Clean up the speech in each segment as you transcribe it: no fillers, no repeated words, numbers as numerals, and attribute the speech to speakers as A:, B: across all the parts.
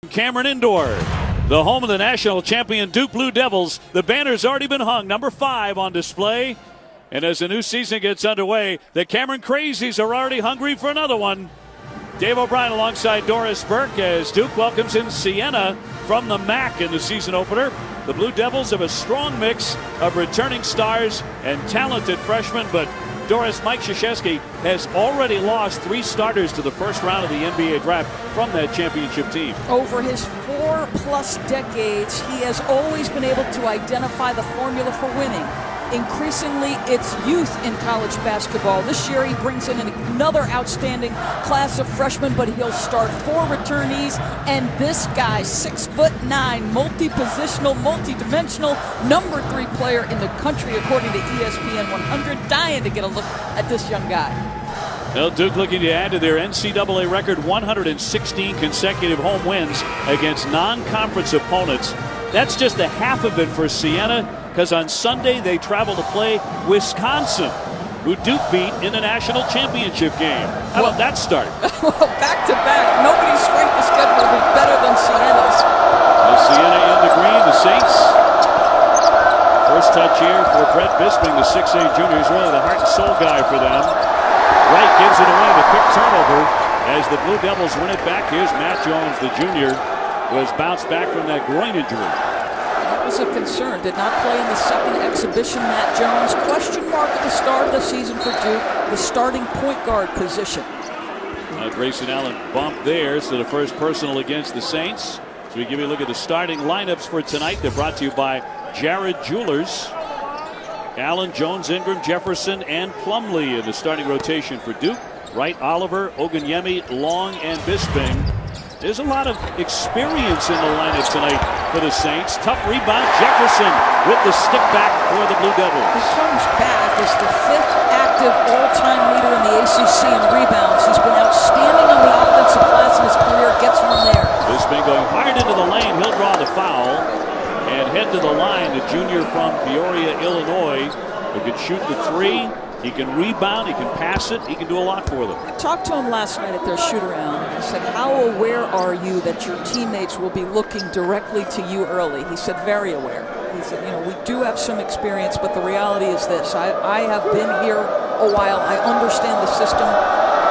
A: Cameron Indoor, the home of the national champion Duke Blue Devils. The banner's already been hung, number 5 on display. And as the new season gets underway, the Cameron Crazies are already hungry for another one. Dave O'Brien alongside Doris Burke as Duke welcomes in Siena from the MAC in the season opener. The Blue Devils have a strong mix of returning stars and talented freshmen, but Doris, Mike Krzyzewski has already lost 3 starters to the first round of the NBA draft from that championship team.
B: Over his 4+ decades, he has always been able to identify the formula for winning. Increasingly, it's youth in college basketball. This year, he brings in another outstanding class of freshmen, but he'll start 4 returnees. And this guy, 6'9", multi-positional, multi-dimensional, number 3 player in the country, according to ESPN 100. Dying to get a look at this young guy.
A: Well, Duke looking to add to their NCAA record 116 consecutive home wins against non-conference opponents. That's just a half of it for Siena, because on Sunday they travel to play Wisconsin, who Duke beat in the national championship game. How about that start?
B: Well, back-to-back. Nobody's strength of schedule will be better than Siena's.
A: Siena in the green, the Saints. First touch here for Brett Bisping, the 6'8 junior. He's really the heart and soul guy for them. Wright gives it away, the quick turnover as the Blue Devils win it back. Here's Matt Jones, the junior, who has bounced back from that groin injury.
B: That was a concern. Did not play in the second exhibition. Matt Jones, question mark at the start of the season for Duke, the starting point guard position.
A: Grayson Allen bumped there, so the first personal against the Saints. So we give you a look at the starting lineups for tonight. They're brought to you by Jared Jewelers. Allen, Jones, Ingram, Jefferson, and Plumlee in the starting rotation for Duke. Wright, Oliver, Ogunyemi, Long, and Bisping. There's a lot of experience in the lineup tonight for the Saints. Tough rebound. Jefferson with the stick back for the Blue Devils.
B: He comes back as the 5th active all-time leader in the ACC in rebounds. He's been outstanding on the offensive glass in his career. Gets one there.
A: Bisping going hard into the lane. He'll draw the foul and head to the line. The junior from Peoria, Illinois, who can shoot the 3. He can rebound, he can pass it, he can do a lot for them.
B: I talked to him last night at their shoot-around, and I said, how aware are you that your teammates will be looking directly to you early? He said, very aware. He said, we do have some experience, but the reality is this. I have been here a while. I understand the system,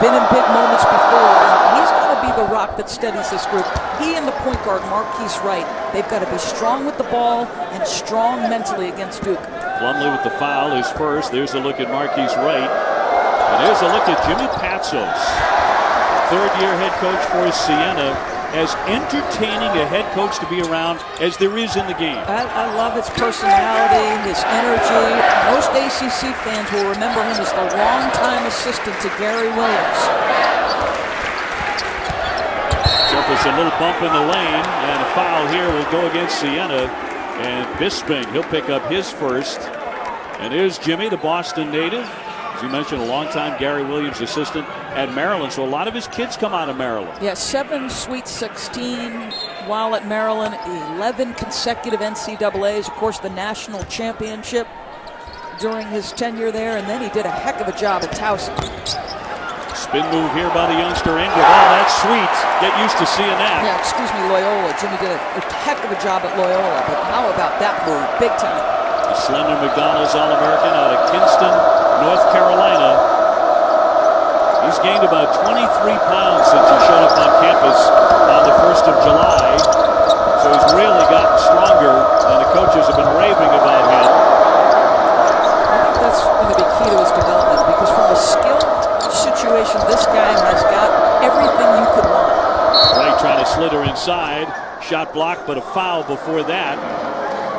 B: been in big moments before, and he's got to be the rock that steadies this group. He and the point guard, Marquise Wright, they've got to be strong with the ball and strong mentally against Duke.
A: Plumlee with the foul is first. There's a look at Marquise Wright. And there's a look at Jimmy Patsos, third-year head coach for Siena, as entertaining a head coach to be around as there is in the game.
B: I love his personality, his energy. Most ACC fans will remember him as the longtime assistant to Gary Williams.
A: Jefferson, a little bump in the lane, and a foul here will go against Siena. And Bisping, he'll pick up his first. And here's Jimmy, the Boston native. As you mentioned, a longtime Gary Williams assistant at Maryland. So a lot of his kids come out of Maryland.
B: Yeah, 7 Sweet 16 while at Maryland. 11 consecutive NCAAs. Of course, the national championship during his tenure there. And then he did a heck of a job at Towson.
A: Spin move here by the youngster Ingram. Oh, that's sweet. Get used to seeing that.
B: Yeah, excuse me, Loyola. Jimmy did a heck of a job at Loyola, but how about that move? Big time.
A: The slender McDonald's All-American out of Kinston, North Carolina. He's gained about 23 pounds since he showed up on campus on the 1st of July. So he's really gotten stronger, and the coaches have been raving about him.
B: I think that's going to be key to his development, because from a skill situation, this guy has got everything you could want.
A: Wright trying to slither inside. Shot blocked, but a foul before that.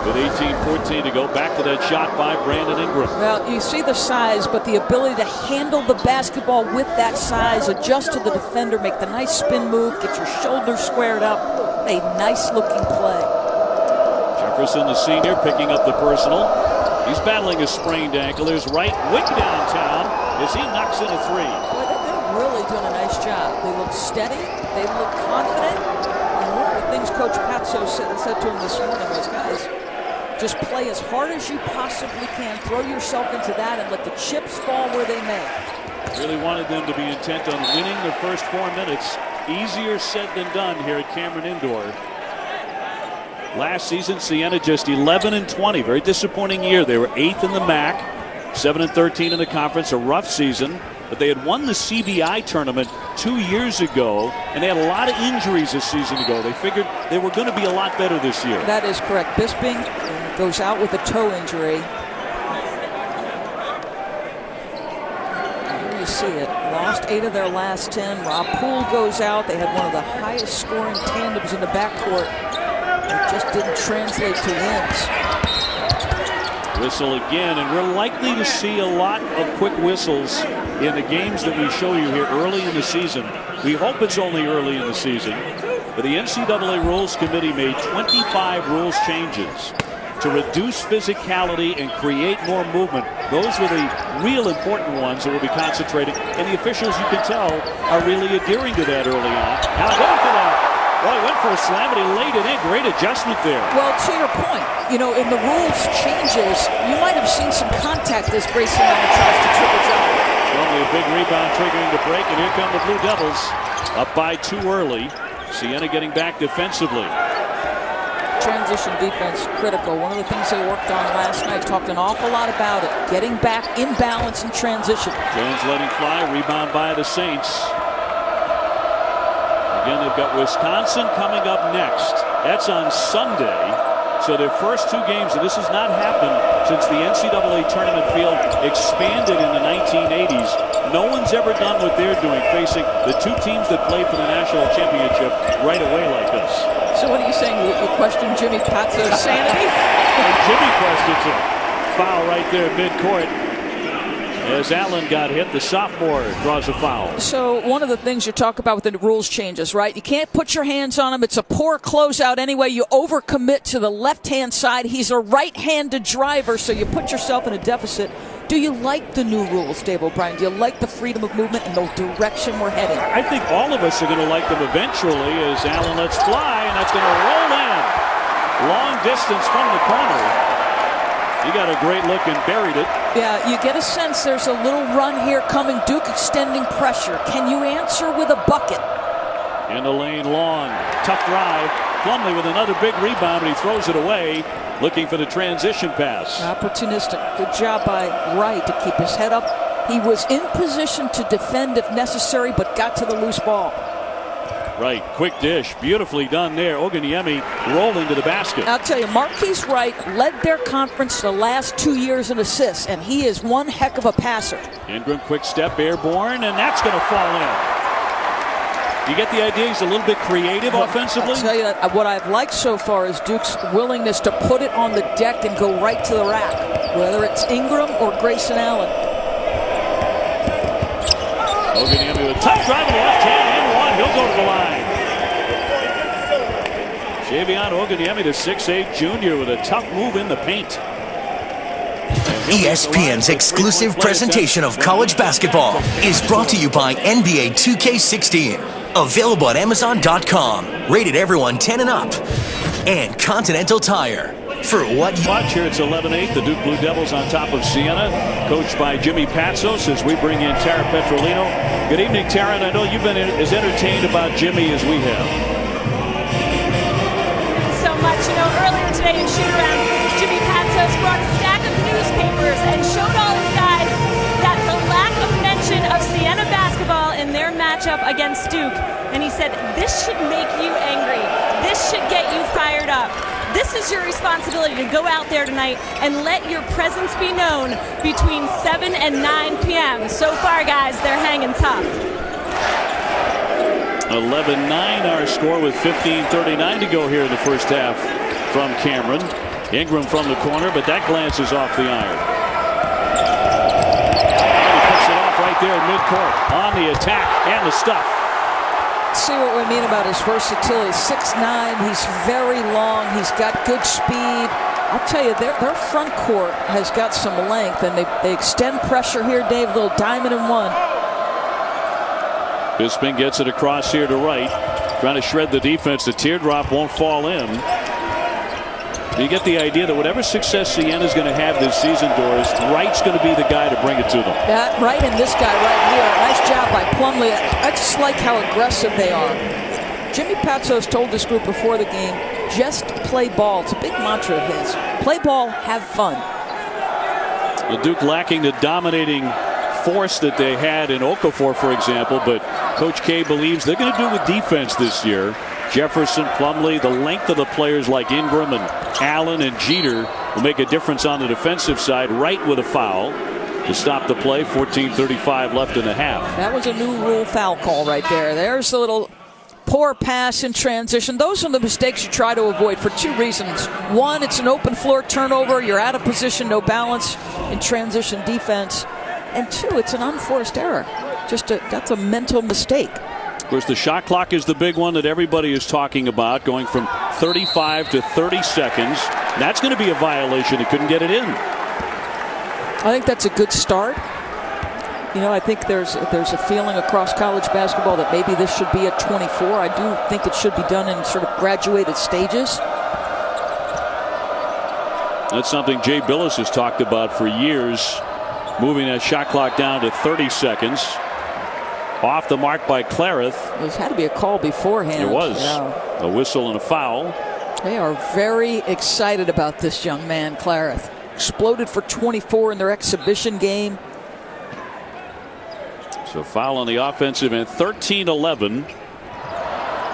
A: With 18-14 to go. Back to that shot by Brandon Ingram.
B: Well, you see the size, but the ability to handle the basketball with that size, adjust to the defender, make the nice spin move, get your shoulders squared up. A nice-looking play.
A: Jefferson, the senior, picking up the personal. He's battling a sprained ankle. There's Wright way downtown as he knocks in a 3.
B: Boy, they're really doing a nice job. They look steady. They look confident. And one of the things Coach Patsos said to him this morning was, guys, just play as hard as you possibly can. Throw yourself into that and let the chips fall where they may.
A: Really wanted them to be intent on winning the first 4 minutes Easier said than done here at Cameron Indoor. Last season, Siena just 11-20. Very disappointing year. They were 8th in the MAC, 7-13 in the conference. A rough season. But they had won the CBI tournament 2 years ago, and they had a lot of injuries this season ago. They figured they were going to be a lot better this year.
B: That is correct. Bisping goes out with a toe injury. Here you see it. Lost 8 of their last 10. Rob Poole goes out. They had one of the highest scoring tandems in the backcourt. It just didn't translate to wins.
A: Whistle again, and we're likely to see a lot of quick whistles in the games that we show you here early in the season. We hope it's only early in the season, but the NCAA Rules Committee made 25 rules changes to reduce physicality and create more movement. Those were the real important ones that will be concentrating, and the officials, you can tell, are really adhering to that early on. Now going for that. Well, he went for a slam, and he laid it in. Great adjustment there.
B: Well, to your point, you know, in the rules changes, you might have seen some contact as Grayson Allen tries to triple jump.
A: Only a big rebound triggering the break, and here come the Blue Devils. Up by 2 early. Siena getting back defensively.
B: Transition defense critical. One of the things they worked on last night, talked an awful lot about it. Getting back in balance in transition.
A: Jones letting fly, rebound by the Saints. Again, they've got Wisconsin coming up next. That's on Sunday. So their first 2 games, and this has not happened since the NCAA tournament field expanded in the 1980s. No one's ever done what they're doing, facing the 2 teams that played for the national championship right away like this.
B: So what are you saying? You question Jimmy Patzo's sanity?
A: Jimmy questions it. Foul right there midcourt. As Allen got hit, the sophomore draws a foul.
B: So one of the things you talk about with the rules changes, right? You can't put your hands on him. It's a poor closeout anyway. You overcommit to the left-hand side. He's a right-handed driver, so you put yourself in a deficit. Do you like the new rules, Dave O'Brien? Do you like the freedom of movement and the direction we're heading?
A: I think all of us are going to like them eventually as Allen lets fly, and that's going to roll in. Long distance from the corner. He got a great look and buried it.
B: Yeah, you get a sense there's a little run here coming. Duke extending pressure. Can you answer with a bucket?
A: In the lane, Long. Tough drive. Plumlee with another big rebound, but he throws it away, looking for the transition pass.
B: Opportunistic. Good job by Wright to keep his head up. He was in position to defend if necessary, but got to the loose ball.
A: Right, quick dish, beautifully done there. Oguniemi rolling to the basket.
B: I'll tell you, Marquise Wright led their conference the last 2 years in assists, and he is one heck of a passer.
A: Ingram, quick step, airborne, and that's going to fall in. You get the idea he's a little bit creative offensively?
B: I'll tell you, what I've liked so far is Duke's willingness to put it on the deck and go right to the rack, whether it's Ingram or Grayson Allen.
A: Oguniemi with a tough drive in the left hand and one. He'll go to the line. Javion Oguniemi, the 6'8 junior, with a tough move in the paint.
C: ESPN's exclusive presentation of college basketball is brought to you by NBA 2K16. Available at Amazon.com. Rated everyone 10 and up. And Continental Tire. For what you
A: watch here, it's 11-8. The Duke Blue Devils on top of Siena, coached by Jimmy Patsos as we bring in Tara Petrolino. Good evening, Tara, and I know you've been as entertained about Jimmy as we have.
D: So much. You know, earlier today in shoot-around, Jimmy Patsos brought a stack of newspapers and showed all his guys that the lack of mention of Siena basketball in their matchup against Duke. And he said, this should make you angry. This should get you fired up. This is your responsibility to go out there tonight and let your presence be known between 7 and 9 p.m. So far, guys, they're hanging tough.
A: 11-9 our score with 15:39 to go here in the first half from Cameron. Ingram from the corner, but that glances off the iron. He puts it off right there in midcourt on the attack and the stuff.
B: See what we mean about his versatility. 6'9", he's very long, he's got good speed. I'll tell you, their front court has got some length, and they extend pressure here, Dave. Little diamond and one.
A: Bisping gets it across here to Wright, trying to shred the defense. The teardrop won't fall in. You get the idea that whatever success Siena is going to have this season, Doris, Wright's going to be the guy to bring it to them.
B: That Wright and this guy right here. Nice job by Plumlee. I just like how aggressive they are. Jimmy Patsos told this group before the game, just play ball. It's a big mantra of his. Play ball, have fun.
A: The Duke lacking the dominating force that they had in Okafor, for example, but Coach K believes they're going to do it with defense this year. Jefferson, Plumlee, the length of the players like Ingram and Allen and Jeter will make a difference on the defensive side. Wright with a foul to stop the play. 14:35 left in the half.
B: That was a new rule foul call right there. There's a little poor pass in transition. Those are the mistakes you try to avoid for two reasons. One, it's an open floor turnover. You're out of position, no balance in transition defense. And two, it's an unforced error. That's a mental mistake.
A: Of course, the shot clock is the big one that everybody is talking about, going from 35 to 30 seconds. That's going to be a violation. He couldn't get it in.
B: I think that's a good start. You know, I think there's a feeling across college basketball that maybe this should be at 24. I do think it should be done in sort of graduated stages.
A: That's something Jay Billis has talked about for years, moving that shot clock down to 30 seconds. Off the mark by Clarith.
B: There's had to be a call beforehand.
A: There was.
B: Yeah.
A: A whistle and a foul.
B: They are very excited about this young man, Clarith. Exploded for 24 in their exhibition game.
A: So foul on the offensive end. 13-11.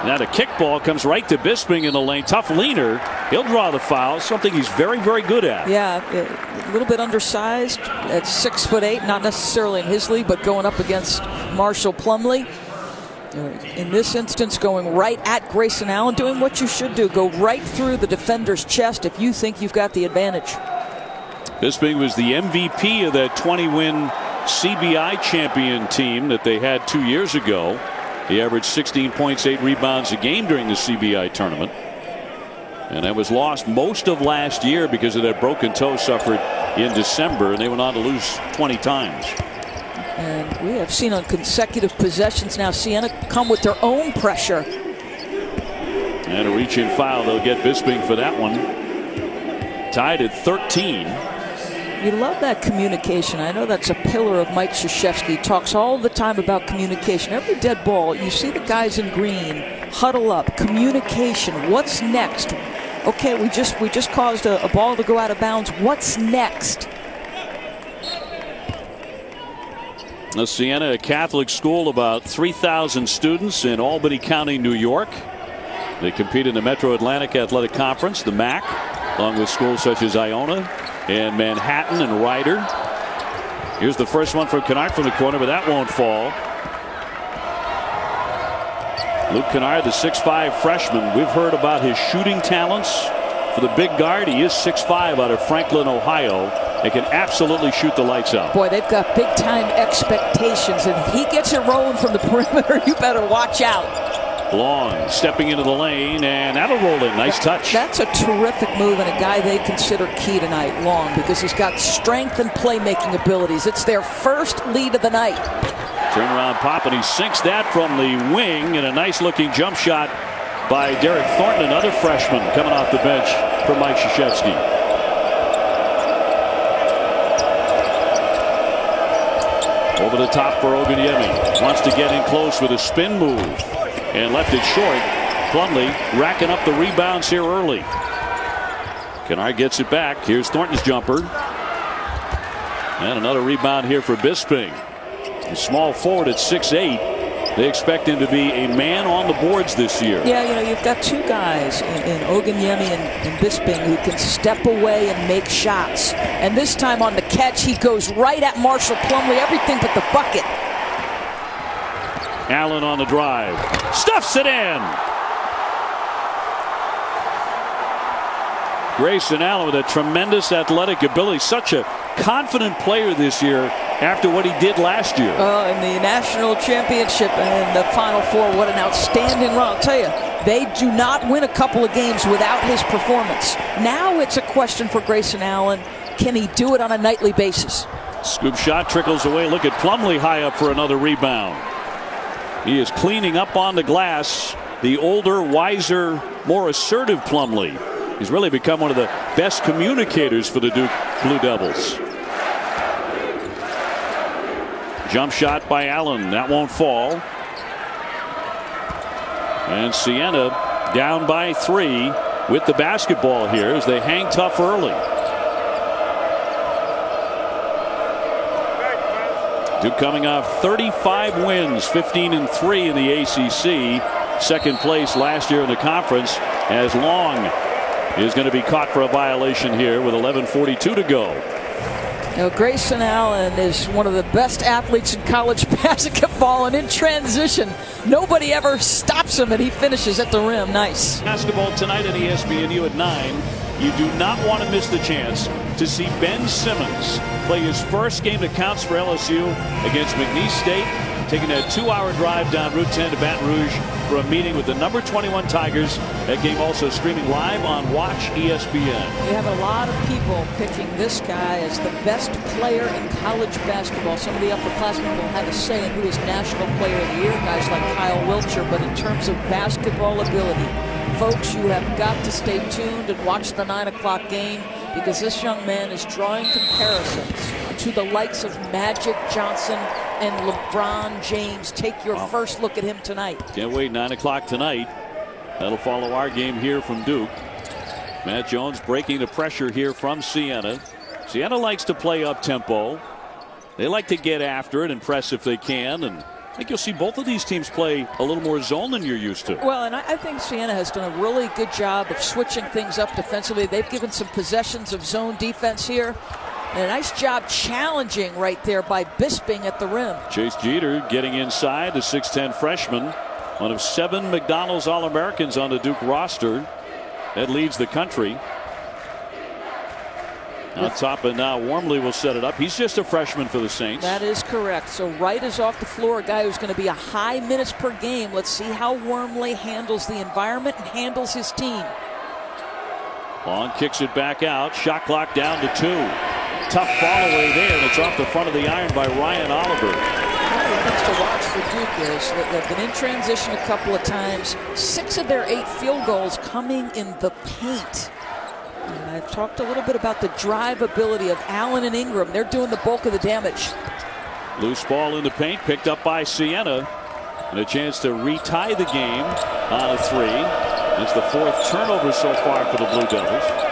A: Now the kickball comes right to Bisping in the lane. Tough leaner. He'll draw the foul. Something he's very, very good at.
B: Yeah, a little bit undersized at 6'8", not necessarily in his league, but going up against Marshall Plumlee. In this instance, going right at Grayson Allen, doing what you should do. Go right through the defender's chest if you think you've got the advantage.
A: Bisping was the MVP of that 20-win CBI champion team that they had 2 years ago. He averaged 16 points, 8 rebounds a game during the CBI tournament. And that was lost most of last year because of that broken toe suffered in December, and they went on to lose 20 times.
B: And we have seen on consecutive possessions now Siena come with their own pressure.
A: And a reach-in foul. They'll get Bisping for that one. Tied at 13.
B: You love that communication. I know that's a pillar of Mike Krzyzewski. He talks all the time about communication. Every dead ball, you see the guys in green huddle up. Communication. What's next? Okay, we just caused a ball to go out of bounds. What's next?
A: Now, Siena, a Catholic school, about 3,000 students in Albany County, New York. They compete in the Metro Atlantic Athletic Conference, the MAC, along with schools such as Iona and Manhattan and Ryder. Here's the first one from Kennard from the corner, but that won't fall. Luke Kennard, the 6'5 freshman. We've heard about his shooting talents. For the big guard, he is 6'5 out of Franklin, Ohio. They can absolutely shoot the lights out.
B: Boy, they've got big time expectations, and if he gets it rolling from the perimeter, you better watch out.
A: Long stepping into the lane, and that'll roll in. Nice touch.
B: That's a terrific move, and a guy they consider key tonight, Long, because he's got strength and playmaking abilities. It's their first lead of the night.
A: Turnaround pop, and he sinks that from the wing, and a nice looking jump shot by Derek Thornton, another freshman coming off the bench for Mike Krzyzewski. Over the top for Oguniemi. Wants to get in close with a spin move and left it short. Plumlee racking up the rebounds here early. Kennard gets it back. Here's Thornton's jumper. And another rebound here for Bisping. A small forward at 6'8". They expect him to be a man on the boards this year.
B: Yeah, you know, you've got two guys in Oguniemi and Bisping who can step away and make shots. And this time on the catch, he goes right at Marshall Plumlee, everything but the bucket.
A: Allen on the drive. Stuffs it in. Grayson Allen with a tremendous athletic ability. Such a confident player this year after what he did last year.
B: In the national championship and the Final Four, what an outstanding run. I'll tell you, they do not win a couple of games without his performance. Now it's a question for Grayson Allen. Can he do it on a nightly basis?
A: Scoop shot trickles away. Look at Plumlee high up for another rebound. He is cleaning up on the glass. The older, wiser, more assertive Plumlee. He's really become one of the best communicators for the Duke Blue Devils. Jump shot by Allen. That won't fall. And Siena down by 3 with the basketball here as they hang tough early. Duke coming off 35 wins, 15-3 in the ACC. Second place last year in the conference, as Long is going to be caught for a violation here with 11:42 to go.
B: You know, Grayson Allen is one of the best athletes in college basketball, and in transition, nobody ever stops him, and he finishes at the rim. Nice.
A: Basketball tonight at ESPNU at 9. You do not want to miss the chance to see Ben Simmons play his first game that counts for LSU against McNeese State, taking a 2-hour drive down Route 10 to Baton Rouge for a meeting with the number 21 Tigers. That game also streaming live on Watch ESPN.
B: You have a lot of people picking this guy as the best player in college basketball. Some of the upperclassmen will have a say in who is National Player of the Year, guys like Kyle Wiltshire, but in terms of basketball ability, folks, you have got to stay tuned and watch the 9 o'clock game, because this young man is drawing comparisons to the likes of Magic Johnson and LeBron James. Take your first look at him tonight.
A: Can't wait. 9 o'clock tonight. That'll follow our game here from Duke. Matt Jones breaking the pressure here from Siena. Siena likes to play up tempo. They like to get after it and press if they can, and I think you'll see both of these teams play a little more zone than you're used to.
B: Well, and I think Siena has done a really good job of switching things up defensively. They've given some possessions of zone defense here. And a nice job challenging right there by Bisping at the rim.
A: Chase Jeter getting inside, the 6'10 freshman. One of 7 McDonald's All-Americans on the Duke roster. That leads the country. On top, and now Wormley will set it up. He's just a freshman for the Saints.
B: That is correct. So Wright is off the floor, a guy who's going to be a high minutes per game. Let's see how Wormley handles the environment and handles his team.
A: Long kicks it back out. Shot clock down to 2. Tough fall away there, and it's off the front of the iron by Ryan Oliver.
B: One of the things to watch for Duke is that they've been in transition a couple of times. 6 of their 8 field goals coming in the paint. And I've talked a little bit about the drive ability of Allen and Ingram. They're doing the bulk of the damage.
A: Loose ball in the paint, picked up by Siena. And a chance to retie the game on a 3. It's the 4th turnover so far for the Blue Devils.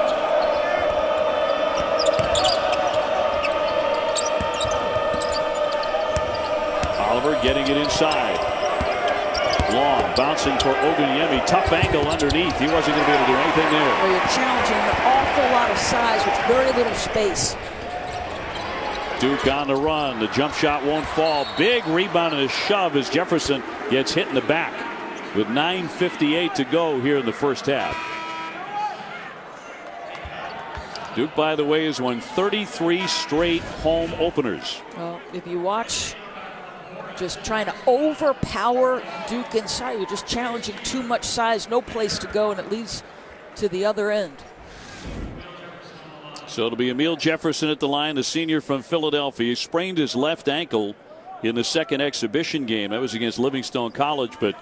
A: Oliver getting it inside. Long bouncing for Ogunyemi. Tough angle underneath. He wasn't going to be able to do anything there.
B: Well, you're challenging an awful lot of size with very little space.
A: Duke on the run. The jump shot won't fall. Big rebound and a shove as Jefferson gets hit in the back with 9:58 to go here in the first half. Duke, by the way, has won 33 straight home openers.
B: Well, if you watch, just trying to overpower Duke inside, you're just challenging too much size, no place to go, and it leads to the other end.
A: So it'll be Emil Jefferson at the line, the senior from Philadelphia. He sprained his left ankle in the second exhibition game. That was against Livingstone College, but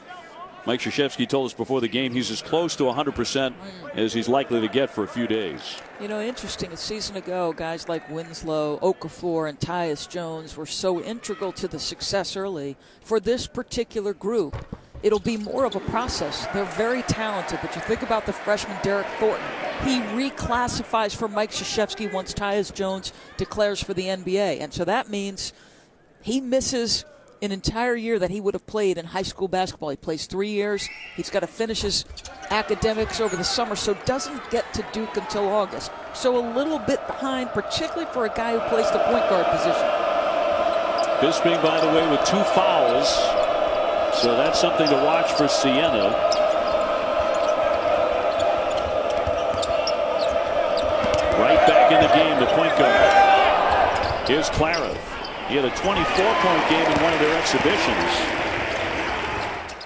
A: Mike Krzyzewski told us before the game he's as close to 100% as he's likely to get for a few days.
B: You know, interesting, a season ago, guys like Winslow, Okafor, and Tyus Jones were so integral to the success early. For this particular group, it'll be more of a process. They're very talented, but you think about the freshman Derek Thornton. He reclassifies for Mike Krzyzewski once Tyus Jones declares for the NBA. And so that means he misses an entire year that he would have played in high school basketball. He plays 3 years. He's got to finish his academics over the summer, so doesn't get to Duke until August. So a little bit behind, particularly for a guy who plays the point guard position.
A: Bisping, by the way, with 2 fouls. So that's something to watch for Siena. Right back in the game, the point guard. Here's Clara. He had a 24-point game in one of their exhibitions.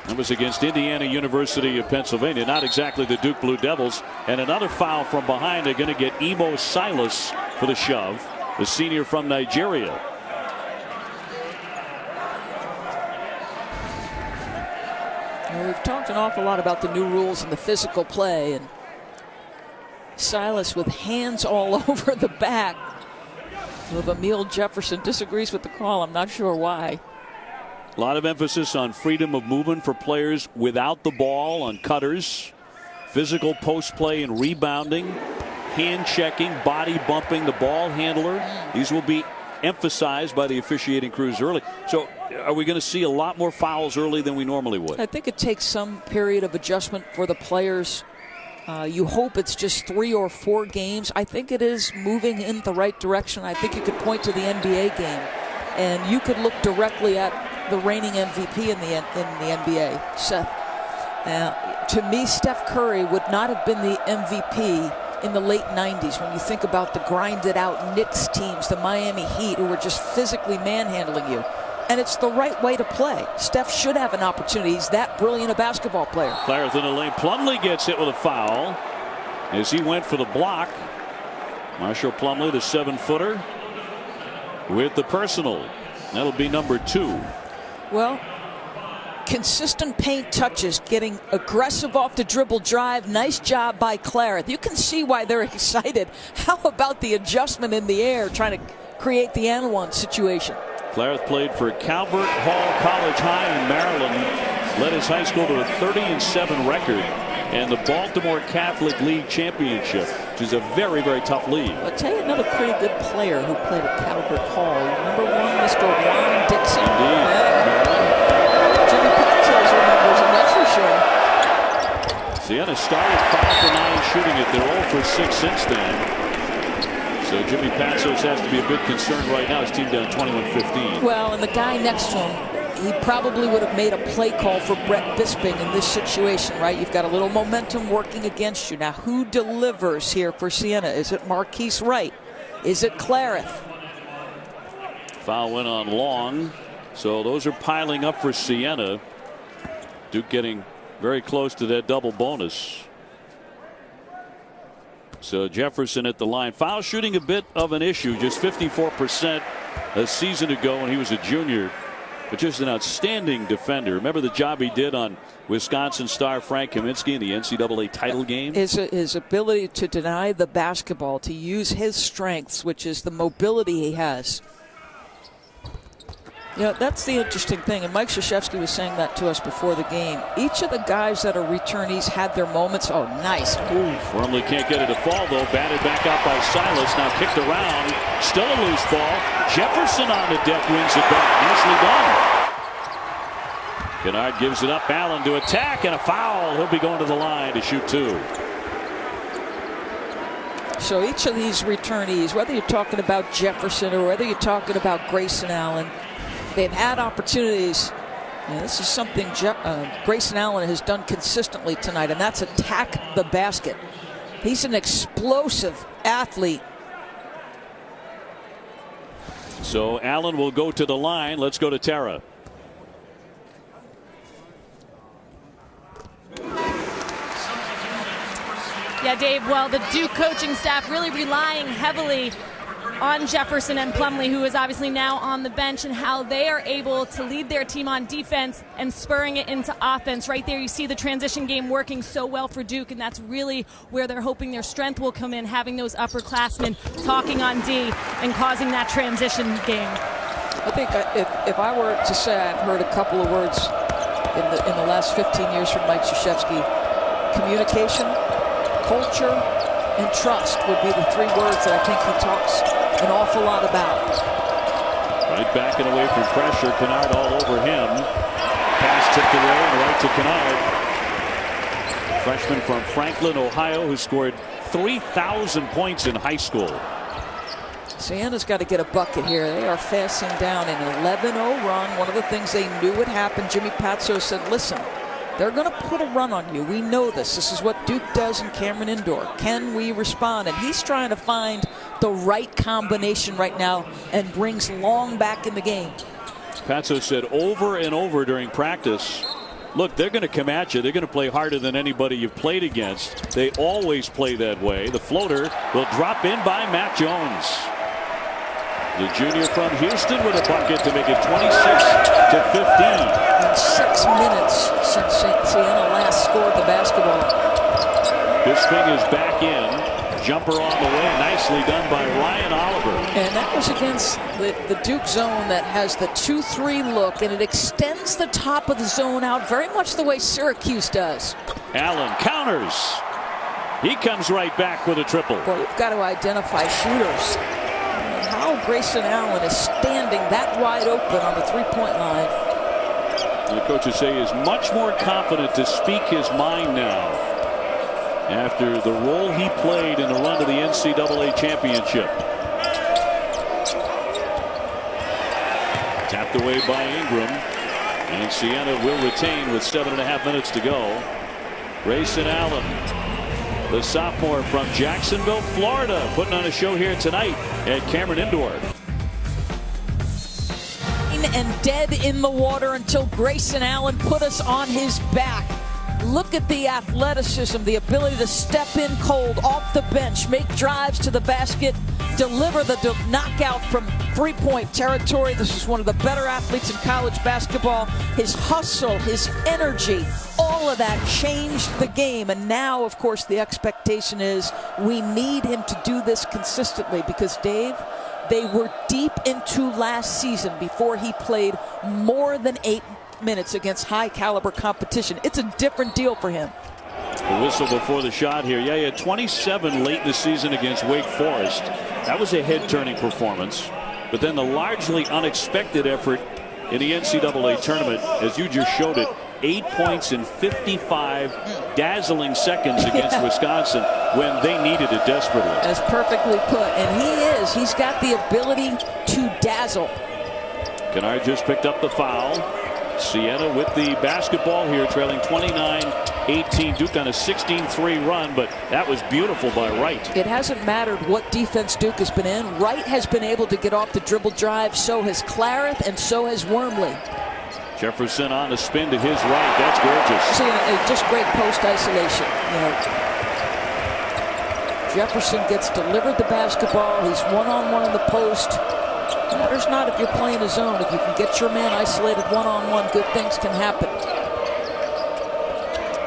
A: That was against Indiana University of Pennsylvania. Not exactly the Duke Blue Devils. And another foul from behind. They're going to get Imo Silas for the shove, the senior from Nigeria.
B: Well, we've talked an awful lot about the new rules and the physical play, and Silas with hands all over the back of Emil Jefferson. Disagrees with the call. I'm not sure why.
A: A lot of emphasis on freedom of movement for players without the ball, on cutters, physical post play and rebounding, hand checking, body bumping the ball handler. These will be emphasized by the officiating crews early. So are we going to see a lot more fouls early than we normally would?
B: I think it takes some period of adjustment for the players. You hope it's just 3 or 4 games. I think it is moving in the right direction. I think you could point to the NBA game, and you could look directly at the reigning MVP in the NBA, Seth. To me, Steph Curry would not have been the MVP in the late 90s when you think about the grinded-out Knicks teams, the Miami Heat, who were just physically manhandling you. And it's the right way to play. Steph should have an opportunity. He's that brilliant a basketball player.
A: Clareth in the lane. Plumlee gets hit with a foul as he went for the block. Marshall Plumlee, the 7-footer, with the personal. That'll be number 2.
B: Well, consistent paint touches, getting aggressive off the dribble drive. Nice job by Clareth. You can see why they're excited. How about the adjustment in the air, trying to create the and one situation?
A: Clareth played for Calvert Hall College High in Maryland, led his high school to a 30-7 record, and the Baltimore Catholic League Championship, which is a very, very tough league.
B: I'll tell you another pretty good player who played at Calvert Hall. Number 1, Mr. Ron Dixon.
A: Indeed.
B: Jimmy Patzos remembers him, that's for sure.
A: Siena started 5 for 9 shooting it. They're 0 for 6 since then. So Jimmy Patzos has to be a bit concerned right now. His team down 21-15.
B: Well, and the guy next to him, he probably would have made a play call for Brett Bisping in this situation, right? You've got a little momentum working against you. Now, who delivers here for Siena? Is it Marquise Wright? Is it Clareth?
A: Foul went on Long. So those are piling up for Siena. Duke getting very close to that double bonus. So Jefferson at the line. Foul shooting a bit of an issue. Just 54% a season ago when he was a junior. But just an outstanding defender. Remember the job he did on Wisconsin star Frank Kaminsky in the NCAA title game?
B: His ability to deny the basketball, to use his strengths, which is the mobility he has. You know, that's the interesting thing, and Mike Krzyzewski was saying that to us before the game. Each of the guys that are returnees had their moments. Oh, nice move.
A: Wormley can't get it to fall, though. Batted back out by Silas. Now kicked around. Still a loose ball. Jefferson on the deck wins it back. Nicely done. Kennard gives it up. Allen to attack, and a foul. He'll be going to the line to shoot 2.
B: So each of these returnees, whether you're talking about Jefferson or whether you're talking about Grayson Allen, they've had opportunities. And this is something Grayson Allen has done consistently tonight, and that's attack the basket. He's an explosive athlete.
A: So Allen will go to the line. Let's go to Tara.
D: Yeah, Dave, well, the Duke coaching staff really relying heavily on Jefferson and Plumlee, who is obviously now on the bench, and how they are able to lead their team on defense and spurring it into offense. Right there, you see the transition game working so well for Duke, and that's really where they're hoping their strength will come in, having those upperclassmen talking on D and causing that transition game.
B: I think if I were to say I've heard a couple of words in the last 15 years from Mike Krzyzewski, communication, culture, and trust would be the 3 words that I think he talks an awful lot about.
A: Right back and away from pressure. Kennard all over him. Pass tipped away and right to Kennard. Freshman from Franklin, Ohio, who scored 3,000 points in high school.
B: Siena's got to get a bucket here. They are fastening down an 11-0 run. One of the things they knew would happen, Jimmy Patzos said, listen, they're going to put a run on you. We know this. This is what Duke does in Cameron Indoor. Can we respond? And he's trying to find the right combination right now and brings Long back in the game.
A: Patzos said over and over during practice, look, they're going to come at you. They're going to play harder than anybody you've played against. They always play that way. The floater will drop in by Matt Jones. The junior from Houston with a bucket to make it 26-15.
B: In 6 minutes since Siena last scored the basketball.
A: Bisping is back in. jumper on the way. Nicely done by Ryan Oliver.
B: And that was against the Duke zone that has the 2-3 look, and it extends the top of the zone out very much the way Syracuse does.
A: Allen counters. He comes right back with a triple.
B: Boy, you've got to identify shooters. And how Grayson Allen is standing that wide open on the three-point line.
A: And the coaches say he is much more confident to speak his mind now after the role he played in the run to the NCAA championship. Tapped away by Ingram, and Siena will retain with 7.5 minutes to go. Grayson Allen, the sophomore from Jacksonville, Florida, putting on a show here tonight at Cameron Indoor.
B: And dead in the water until Grayson Allen put us on his back. Look at the athleticism, the ability to step in cold off the bench, make drives to the basket, deliver the knockout from three-point territory. This is one of the better athletes in college basketball. His hustle, his energy, all of that changed the game. And now, of course, the expectation is we need him to do this consistently because, Dave, they were deep into last season before he played more than 8 minutes against high-caliber competition. It's a different deal for him.
A: The whistle before the shot here. Yeah, he had 27 late in the season against Wake Forest. That was a head-turning performance. But then the largely unexpected effort in the NCAA tournament, as you just showed it, 8 points in 55 dazzling seconds against Wisconsin when they needed it desperately.
B: That's perfectly put. And he's got the ability to dazzle.
A: Kennard just picked up the foul. Siena with the basketball here, trailing 29-18. Duke on a 16-3 run, but that was beautiful by Wright.
B: It hasn't mattered what defense Duke has been in. Wright has been able to get off the dribble drive. So has Clarith, and so has Wormley.
A: Jefferson on a spin to his right. That's gorgeous.
B: See, just great post isolation. You know, Jefferson gets delivered the basketball. He's one-on-one in the post. It matters not if you're playing a zone. If you can get your man isolated one-on-one, good things can happen.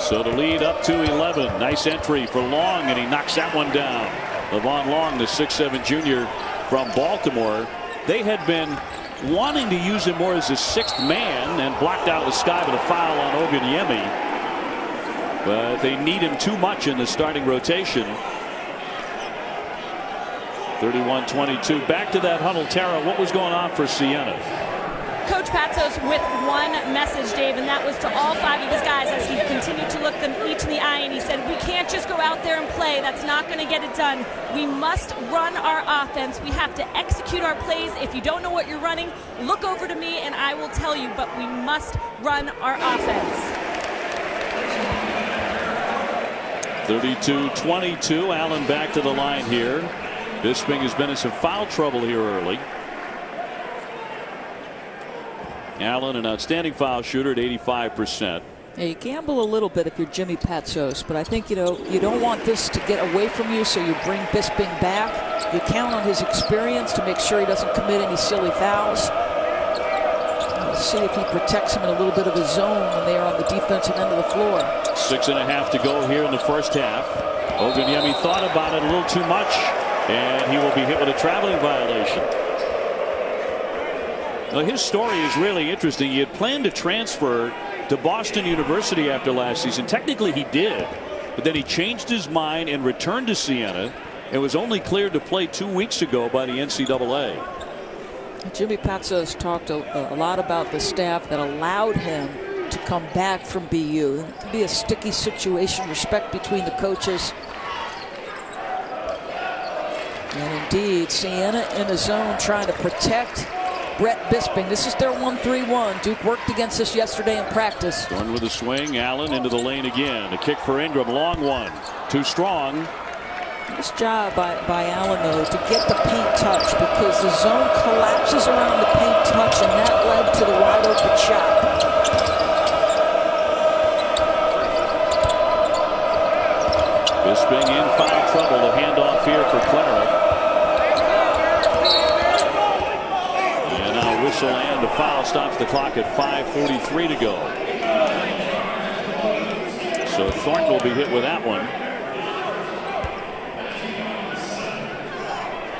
A: So the lead up to 11. Nice entry for Long, and he knocks that one down. Levon Long, the 6'7" junior from Baltimore. They had been wanting to use him more as a sixth man and blocked out with Sky with a foul on Oguniemi. But they need him too much in the starting rotation. 31-22. Back to that huddle. Tara, what was going on for Siena?
D: Coach Patsos with one message, Dave, and that was to all 5 of his guys as he continued to look them each in the eye, and he said, we can't just go out there and play. That's not going to get it done. We must run our offense. We have to execute our plays. If you don't know what you're running, look over to me and I will tell you, but we must run our offense.
A: 32-22. Allen back to the line here. Bisping has been in some foul trouble here early. Allen, an outstanding foul shooter at 85%.
B: Yeah, you gamble a little bit if you're Jimmy Patsos, but I think, you know, you don't want this to get away from you, so you bring Bisping back. You count on his experience to make sure he doesn't commit any silly fouls. We'll see if he protects him in a little bit of a zone when they are on the defensive end of the floor.
A: 6.5 to go here in the first half. Oguniemi thought about it a little too much, and he will be hit with a traveling violation. Now, his story is really interesting. He had planned to transfer to Boston University after last season. Technically, he did, but then he changed his mind and returned to Siena and was only cleared to play 2 weeks ago by the NCAA.
B: Jimmy Patsos talked a lot about the staff that allowed him to come back from BU. It can be a sticky situation, respect between the coaches. And indeed, Siena in the zone trying to protect Brett Bisping. This is their 1-3-1. Duke worked against this yesterday in practice.
A: Going with a swing. Allen into the lane again. A kick for Ingram. Long one. Too strong.
B: Nice job by Allen, though, to get the paint touch, because the zone collapses around the paint touch, and that led to the wide open shot.
A: Bisping in foul trouble. The handoff here for Clarith. Whistle and a foul stops the clock at 5:43 to go. So Thornton will be hit with that one.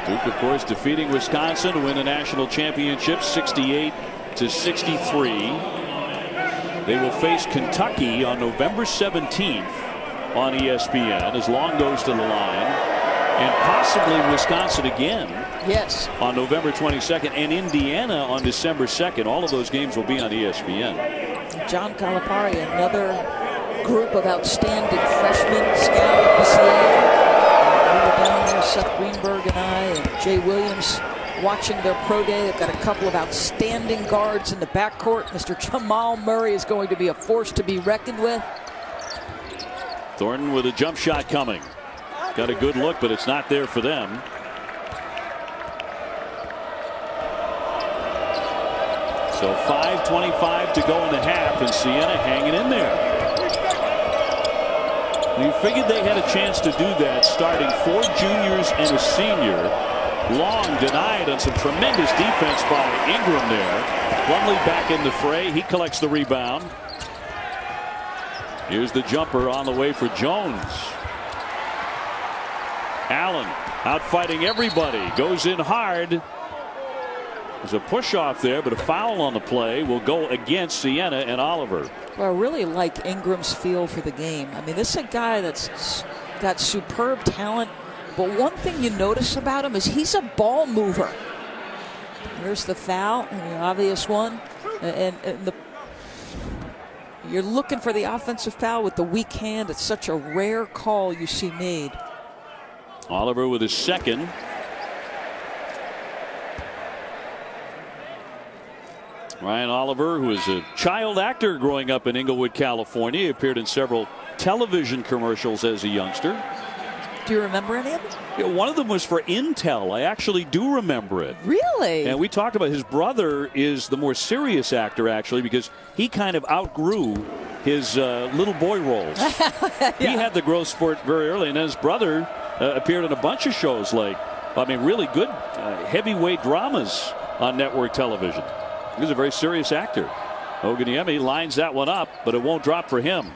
A: Duke, of course, defeating Wisconsin to win the national championship 68-63. They will face Kentucky on November 17th on ESPN as Long goes to the line, and possibly Wisconsin again.
B: Yes.
A: On November 22nd, and Indiana on December 2nd. All of those games will be on ESPN.
B: John Calipari, another group of outstanding freshmen scouted at Siena. We were down there, Seth Greenberg and I, and Jay Williams, watching their pro day. They've got a couple of outstanding guards in the backcourt. Mr. Jamal Murray is going to be a force to be reckoned with.
A: Thornton with a jump shot coming. Got a good look, but it's not there for them. So 5:25 to go in the half, and Siena hanging in there. You figured they had a chance to do that, starting 4 juniors and a senior. Long denied on some tremendous defense by Ingram there. Plumlee back in the fray. He collects the rebound. Here's the jumper on the way for Jones. Allen out fighting everybody. Goes in hard. There's a push off there, but a foul on the play will go against Siena and Oliver.
B: Well, I really like Ingram's feel for the game. I mean, this is a guy that's got superb talent, but one thing you notice about him is he's a ball mover. There's the foul, and the obvious one, and you're looking for the offensive foul with the weak hand. It's such a rare call you see made.
A: Oliver with his second. Ryan Oliver, who is a child actor growing up in Inglewood, California, he appeared in several television commercials as a youngster.
B: Do you remember any of them?
A: Yeah, one of them was for Intel. I actually do remember it.
B: Really?
A: And we talked about his brother is the more serious actor, actually, because he kind of outgrew his little boy roles. Yeah. He had the growth spurt very early, and then his brother appeared in a bunch of shows like, I mean, really good heavyweight dramas on network television. He was a very serious actor. Oguniemi lines that one up, but it won't drop for him.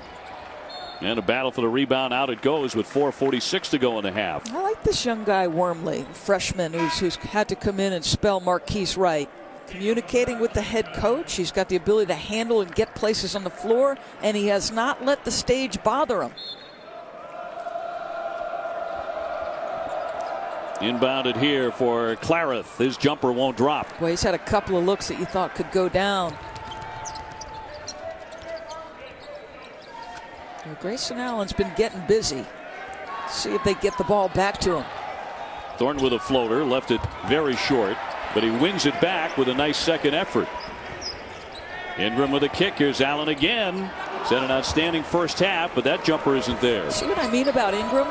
A: And a battle for the rebound. Out it goes with 4:46 to go in the half.
B: I like this young guy, Wormley, freshman, who's had to come in and spell Marquise right. Communicating with the head coach. He's got the ability to handle and get places on the floor, and he has not let the stage bother him.
A: Inbounded here for Clarith. His jumper won't drop.
B: Well, he's had a couple of looks that you thought could go down. Well, Grayson Allen's been getting busy. See if they get the ball back to him.
A: Thornton with a floater, left it very short, but he wins it back with a nice second effort. Ingram with a kick. Here's Allen again. He's had an outstanding first half, but that jumper isn't there.
B: See what I mean about Ingram?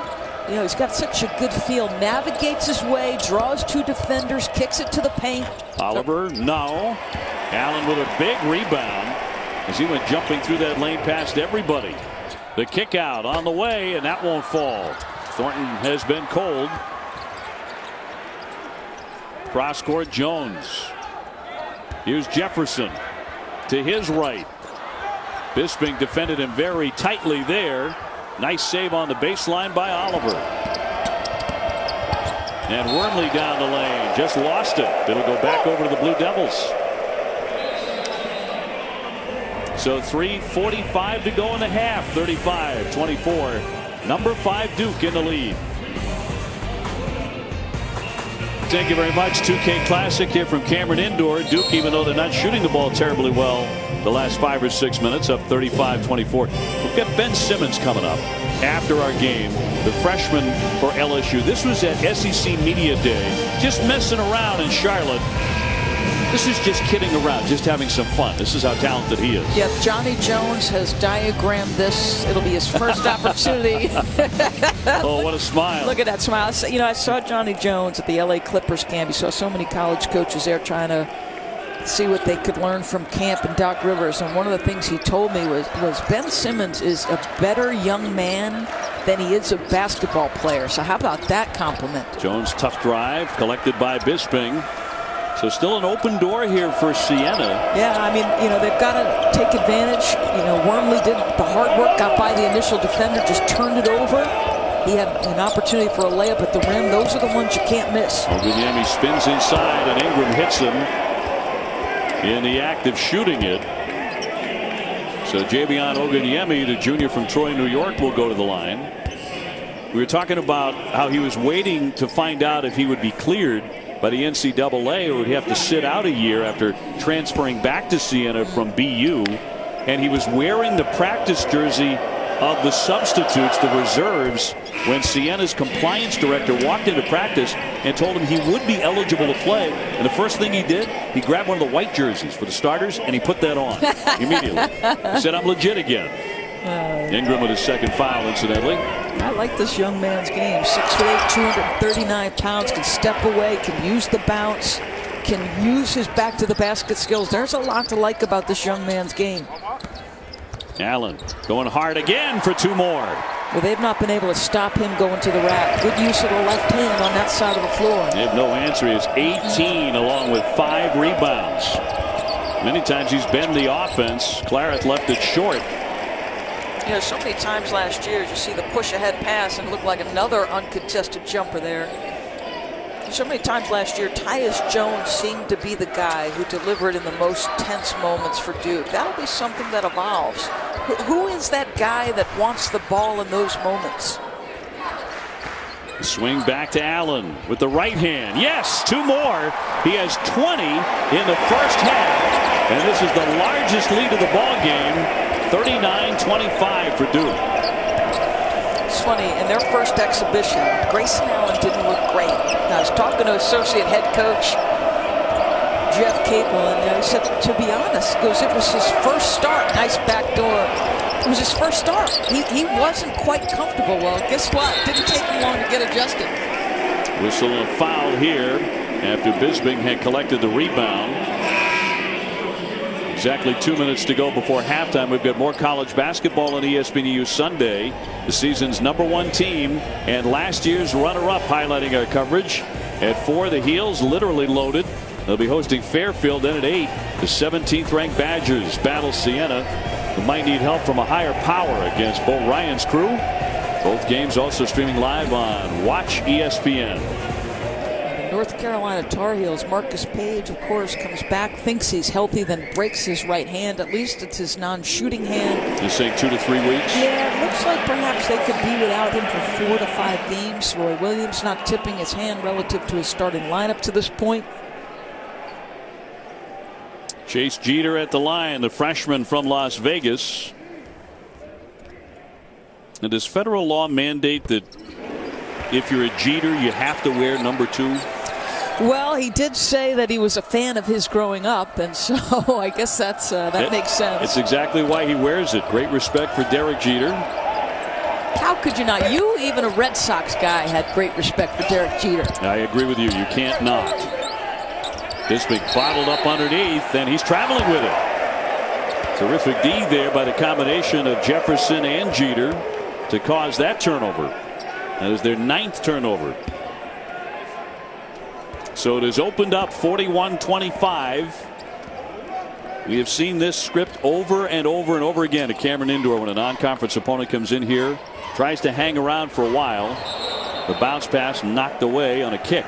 B: You know, he's got such a good feel. Navigates his way, draws 2 defenders, kicks it to the paint.
A: Oliver, no. Allen with a big rebound as he went jumping through that lane past everybody. The kick out on the way, and that won't fall. Thornton has been cold. Cross court Jones. Here's Jefferson to his right. Bisping defended him very tightly there. Nice save on the baseline by Oliver. And Wormley down the lane. Just lost it. It'll go back over to the Blue Devils. So 3:45 to go in the half. 35-24. Number 5 Duke in the lead. Thank you very much. 2K Classic here from Cameron Indoor. Duke, even though they're not shooting the ball terribly well the last 5 or 6 minutes, up 35-24. We've got Ben Simmons coming up after our game, the freshman for LSU. This was at SEC Media Day, just messing around in Charlotte. This is just kidding around, just having some fun. This is how talented he is.
B: Yep, Johnny Jones has diagrammed this. It'll be his first opportunity.
A: Oh, what a smile.
B: Look at that smile. You know, I saw Johnny Jones at the LA Clippers camp. You saw so many college coaches there trying to see what they could learn from camp and Doc Rivers. And one of the things he told me was Ben Simmons is a better young man than he is a basketball player. So how about that compliment?
A: Jones' tough drive collected by Bisping. So still an open door here for Siena.
B: Yeah, I mean, you know, they've got to take advantage. You know, Wormley did the hard work, got by the initial defender, just turned it over. He had an opportunity for a layup at the rim. Those are the ones you can't miss.
A: Ogunyemi spins inside, and Ingram hits him in the act of shooting it. So Javion Ogunyemi, the junior from Troy, New York, will go to the line. We were talking about how he was waiting to find out if he would be cleared by the NCAA or would he have to sit out a year after transferring back to Siena from BU. And he was wearing the practice jersey of the substitutes, the reserves, when Siena's compliance director walked into practice and told him he would be eligible to play. And the first thing he did, he grabbed one of the white jerseys for the starters and he put that on immediately. He said, "I'm legit again." Ingram with his second foul, incidentally.
B: I like this young man's game. 6'8", 239 pounds, can step away, can use the bounce, can use his back to the basket skills. There's a lot to like about this young man's game.
A: Allen going hard again for two more.
B: Well, they've not been able to stop him going to the rack. Good use of the left hand on that side of the floor.
A: They have no answer. He has 18 along with 5 rebounds. Many times he's been the offense. Clareth left it short.
B: You know, so many times last year you see the push ahead pass and it looked like another uncontested jumper there. So many times last year, Tyus Jones seemed to be the guy who delivered in the most tense moments for Duke. That'll be something that evolves. Who is that guy that wants the ball in those moments?
A: Swing back to Allen with the right hand. Yes, 2 more. He has 20 in the first half. And this is the largest lead of the ball game. 39-25 for Duke.
B: It's funny, in their first exhibition, Grayson Allen didn't look great. I was talking to associate head coach Jeff Capel, and he said, to be honest, he goes, it was his first start. Nice backdoor. It was his first start. He wasn't quite comfortable. Well, guess what? Didn't take him long to get adjusted.
A: Whistle and a foul here after Bisping had collected the rebound. Exactly 2 minutes to go before halftime. We've got more college basketball on ESPNU Sunday. The season's #1 team and last year's runner-up highlighting our coverage. At 4, the Heels literally loaded. They'll be hosting Fairfield. Then at 8, the 17th ranked Badgers battle Siena, who might need help from a higher power against Bo Ryan's crew. Both games also streaming live on Watch ESPN.
B: North Carolina Tar Heels, Marcus Page, of course, comes back, thinks he's healthy, then breaks his right hand. At least it's his non-shooting hand.
A: You say 2 to 3 weeks?
B: Yeah, it looks like perhaps they could be without him for 4 to 5 games. Roy Williams not tipping his hand relative to his starting lineup to this point.
A: Chase Jeter at the line, the freshman from Las Vegas. And does federal law mandate that if you're a Jeter, you have to wear number 2?
B: Well, he did say that he was a fan of his growing up, and so I guess that makes sense.
A: It's exactly why he wears it. Great respect for Derek Jeter.
B: How could you not? You, even a Red Sox guy, had great respect for Derek Jeter.
A: I agree with you. You can't not. Bisping bottled up underneath, and he's traveling with it. Terrific D there by the combination of Jefferson and Jeter to cause that turnover. That is their 9th turnover. So it has opened up 41-25. We have seen this script over and over and over again at Cameron Indoor when a non-conference opponent comes in here, tries to hang around for a while. The bounce pass knocked away on a kick.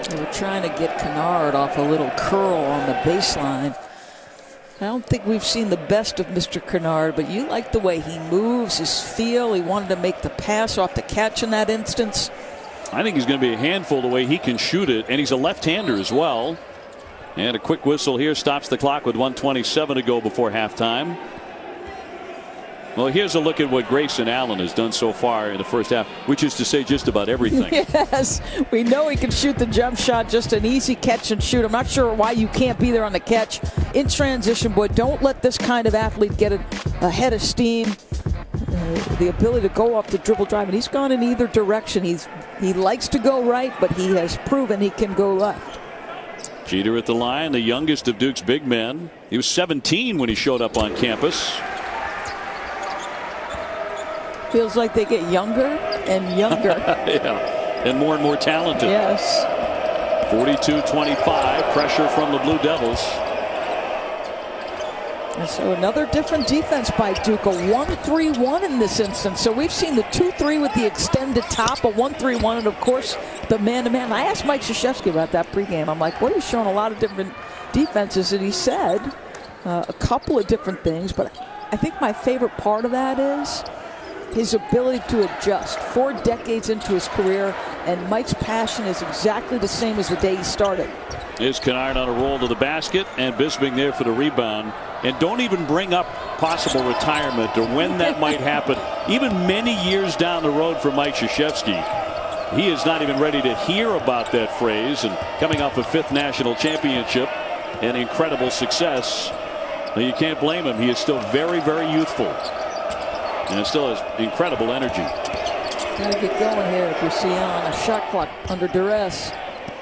B: They were trying to get Kennard off a little curl on the baseline. I don't think we've seen the best of Mr. Kennard, but you like the way he moves, his feel. He wanted to make the pass off the catch in that instance.
A: I think he's going to be a handful the way he can shoot it, and he's a left-hander as well. And a quick whistle here stops the clock with 1:27 to go before halftime. Well, here's a look at what Grayson Allen has done so far in the first half, which is to say just about everything.
B: Yes, we know he can shoot the jump shot, just an easy catch and shoot. I'm not sure why you can't be there on the catch. In transition, boy, don't let this kind of athlete get a head of steam. The ability to go off the dribble drive, and he's gone in either direction. He likes to go right, but he has proven he can go left.
A: Jeter at the line, the youngest of Duke's big men. He was 17 when he showed up on campus.
B: Feels like they get younger and younger.
A: Yeah, and more talented.
B: Yes.
A: 42-25, pressure from the Blue Devils.
B: And so another different defense by Duke, a 1-3-1 in this instance. So we've seen the 2-3 with the extended top, a 1-3-1, and of course the man-to-man. I asked Mike Krzyzewski about that pregame. I'm like, well, he's showing a lot of different defenses, and he said a couple of different things, but I think my favorite part of that is his ability to adjust. 4 decades into his career, and Mike's passion is exactly the same as the day he started.
A: Is Kennard on a roll to the basket, and Bisping there for the rebound. And don't even bring up possible retirement or when that might happen. Even many years down the road for Mike Krzyzewski, he is not even ready to hear about that phrase. And coming off a 5th national championship and incredible success, you can't blame him. He is still very, very youthful and still has incredible energy.
B: Got to get going here if you're Siena. A shot clock under duress.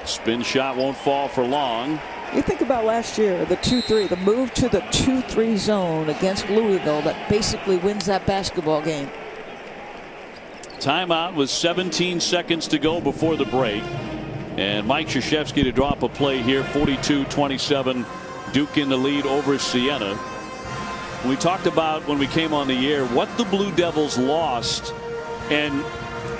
A: Spin shot won't fall for long.
B: You think about last year, the 2-3, the move to the 2-3 zone against Louisville that basically wins that basketball game.
A: Timeout with 17 seconds to go before the break. And Mike Krzyzewski to drop a play here, 42-27. Duke in the lead over Siena. We talked about when we came on the air what the Blue Devils lost. And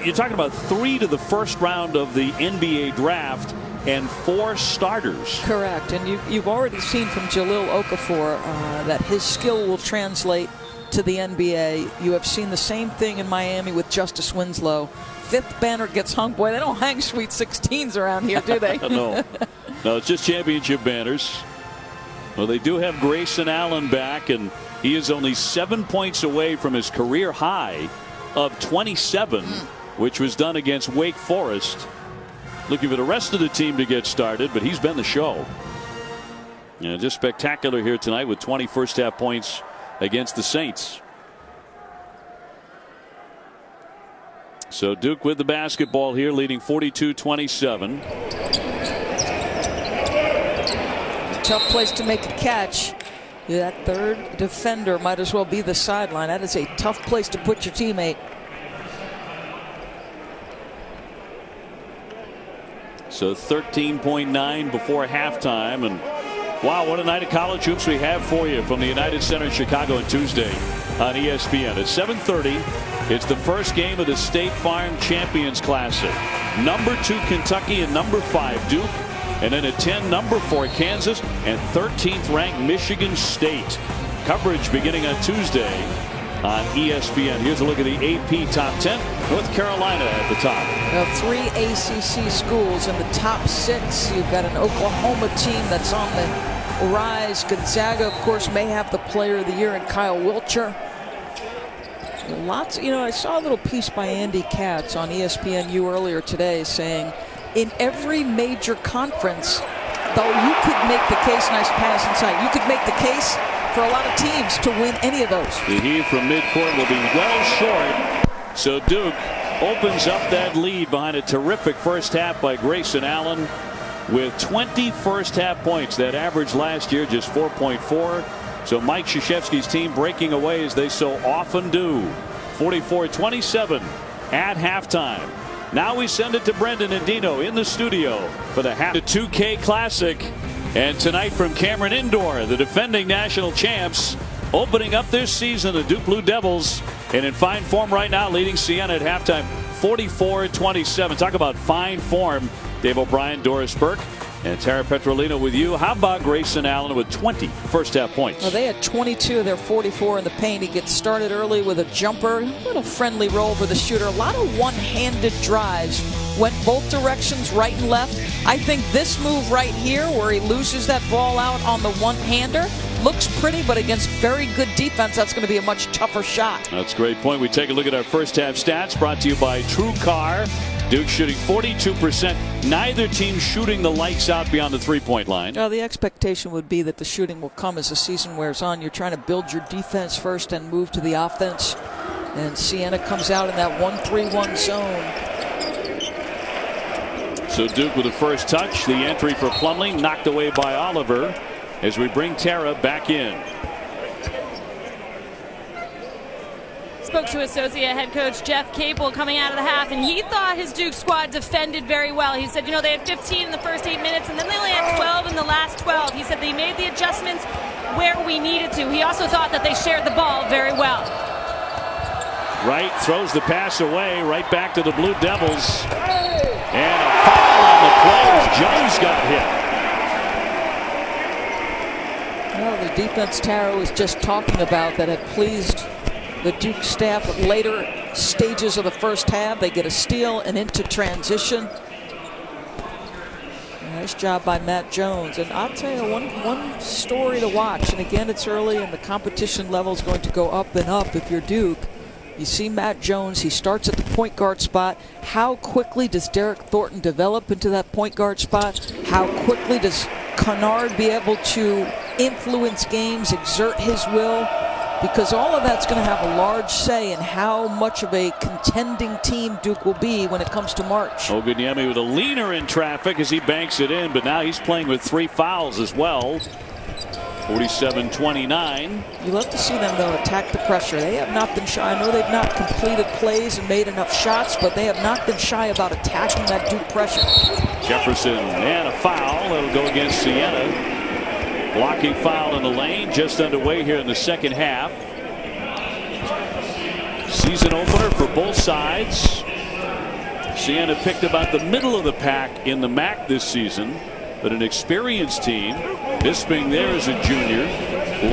A: you're talking about 3 to the first round of the NBA draft and 4 starters.
B: Correct. And you've already seen from Jahlil Okafor that his skill will translate to the NBA. You have seen the same thing in Miami with Justice Winslow. 5th banner gets hung. Boy, they don't hang Sweet 16s around here, do they?
A: No, it's just championship banners. Well, they do have Grayson Allen back, and he is only 7 points away from his career high of 27, which was done against Wake Forest. Looking for the rest of the team to get started, but he's been the show. Yeah, just spectacular here tonight with 20 first half points against the Saints. So Duke with the basketball here, leading 42-27.
B: Tough place to make a catch. That 3rd defender might as well be the sideline. That is a tough place to put your teammate.
A: So 13.9 before halftime, and wow, what a night of college hoops we have for you from the United Center in Chicago on Tuesday on ESPN. At 7:30, it's the first game of the State Farm Champions Classic. Number 2 Kentucky and number 5 Duke, and then at 10 number 4 Kansas and 13th ranked Michigan State. Coverage beginning on Tuesday on ESPN. Here's a look at the AP top 10. North Carolina at the top.
B: Now 3 ACC schools in the top 6. You've got an Oklahoma team that's on the rise. Gonzaga, of course, may have the player of the year in Kyle Wiltshire. Lots, I saw a little piece by Andy Katz on ESPNU earlier today saying in every major conference, though you could make the case, nice pass inside, you could make the case for a lot of teams to win any of those.
A: The heave from midcourt will be well short. So Duke opens up that lead behind a terrific first half by Grayson Allen with 20 first half points. That average last year just 4.4. So Mike Krzyzewski's team breaking away as they so often do. 44-27 at halftime. Now we send it to Brendan and Dino in the studio for the 2K Classic. And tonight from Cameron Indoor, the defending national champs opening up this season, the Duke Blue Devils, and in fine form right now, leading Siena at halftime 44-27. Talk about fine form. Dave O'Brien, Doris Burke, and Tara Petrolino with you. How about Grayson Allen with 20 first half points?
B: Well, they had 22 of their 44 in the paint. He gets started early with a jumper, a little friendly roll for the shooter. A lot of one-handed drives. Went both directions, right and left. I think this move right here where he loses that ball out on the one-hander looks pretty, but against very good defense, that's going to be a much tougher shot.
A: That's a great point. We take a look at our first half stats brought to you by True Car. Duke shooting 42%. Neither team shooting the lights out beyond the three-point line.
B: Well, the expectation would be that the shooting will come as the season wears on. You're trying to build your defense first and move to the offense. And Siena comes out in that 1-3-1 zone.
A: So Duke with the first touch. The entry for Plumlee knocked away by Oliver as we bring Tara back in.
D: Spoke to associate head coach Jeff Capel coming out of the half, and he thought his Duke squad defended very well. He said, they had 15 in the first 8 minutes, and then they only had 12 in the last 12. He said they made the adjustments where we needed to. He also thought that they shared the ball very well.
A: Wright throws the pass away, right back to the Blue Devils. And a foul on the play as Jones got hit.
B: Well, the defense Tara was just talking about that had pleased the Duke staff at later stages of the first half. They get a steal and into transition. Nice job by Matt Jones. And I'll tell you one story to watch. And again, it's early and the competition level is going to go up and up if you're Duke. You see Matt Jones, he starts at the point guard spot. How quickly does Derek Thornton develop into that point guard spot? How quickly does Kennard be able to influence games, exert his will? Because all of that's going to have a large say in how much of a contending team Duke will be when it comes to March.
A: Oganyemi with a leaner in traffic as he banks it in, but now he's playing with 3 fouls as well. 47-29.
B: You love to see them, though, attack the pressure. They have not been shy. I know they've not completed plays and made enough shots, but they have not been shy about attacking that Duke pressure.
A: Jefferson and a foul. It'll go against Siena. Blocking foul in the lane, just underway here in the second half. Season opener for both sides. Siena picked about the middle of the pack in the MAC this season, but an experienced team. Bisping there is a junior.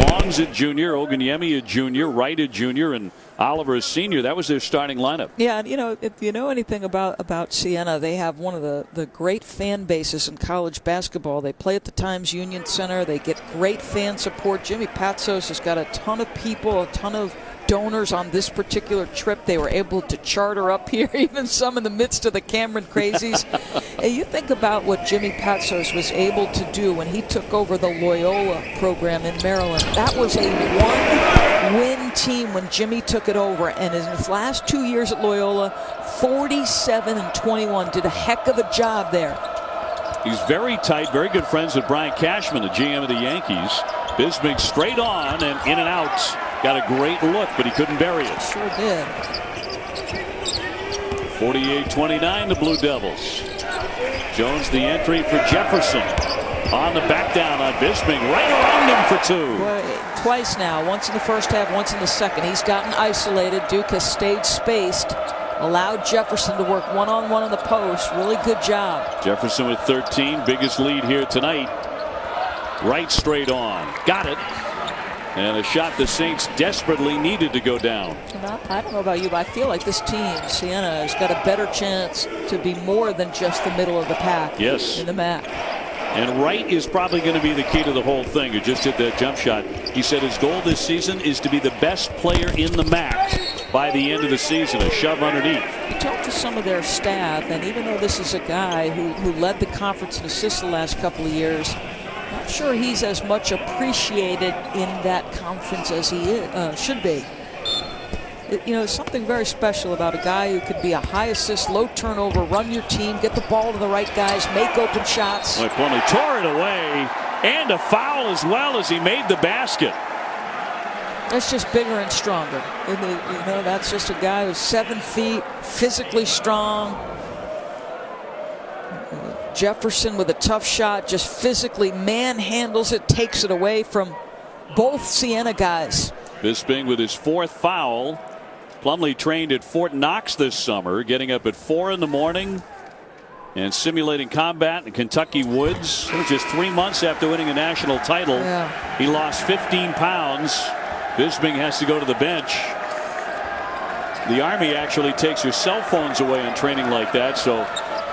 A: Long's a junior. Oganyemi a junior. Wright a junior. And Oliver a senior. That was their starting lineup.
B: Yeah, and you know, if you know anything about Siena, they have one of the great fan bases in college basketball. They play at the Times Union Center. They get great fan support. Jimmy Patsos has got a ton of people, a ton of donors on this particular trip. They were able to charter up here, even some in the midst of the Cameron crazies. Hey, you think about what Jimmy Patsos was able to do when he took over the Loyola program in Maryland. That was a one-win team when Jimmy took it over, and in his last 2 years at Loyola, 47-21, did a heck of a job there.
A: He's very tight, very good friends with Brian Cashman, the GM of the Yankees. Bisping straight on and in and out. Got a great look, but he couldn't bury it.
B: Sure did.
A: 48-29, the Blue Devils. Jones the entry for Jefferson. On the back down on Bisping. Right around him for 2.
B: Well, twice now. Once in the first half, once in the second. He's gotten isolated. Duke has stayed spaced. Allowed Jefferson to work one-on-one in the post. Really good job.
A: Jefferson with 13. Biggest lead here tonight. Right straight on. Got it. And a shot the Saints desperately needed to go down.
B: I don't know about you, but I feel like this team, Siena, has got a better chance to be more than just the middle of the pack.
A: Yes.
B: In the MAC.
A: And Wright is probably going to be the key to the whole thing. Who just hit that jump shot. He said his goal this season is to be the best player in the MAC by the end of the season. A shove underneath.
B: You talk to some of their staff, and even though this is a guy who led the conference in assists the last couple of years, not sure he's as much appreciated in that conference as he is, should be. You know, something very special about a guy who could be a high assist, low turnover, run your team, get the ball to the right guys, make open shots.
A: Well, Plumlee tore it away, and a foul as well as he made the basket.
B: That's just bigger and stronger. You know, that's just a guy who's 7 feet, physically strong. Jefferson with a tough shot, just physically manhandles it, takes it away from both Siena guys.
A: Bisping with his 4th foul. Plumlee trained at Fort Knox this summer, getting up at 4 in the morning and simulating combat in Kentucky woods. It was just 3 months after winning a national title.
B: Yeah.
A: He lost 15 pounds. Bisping has to go to the bench. The Army actually takes your cell phones away in training like that, so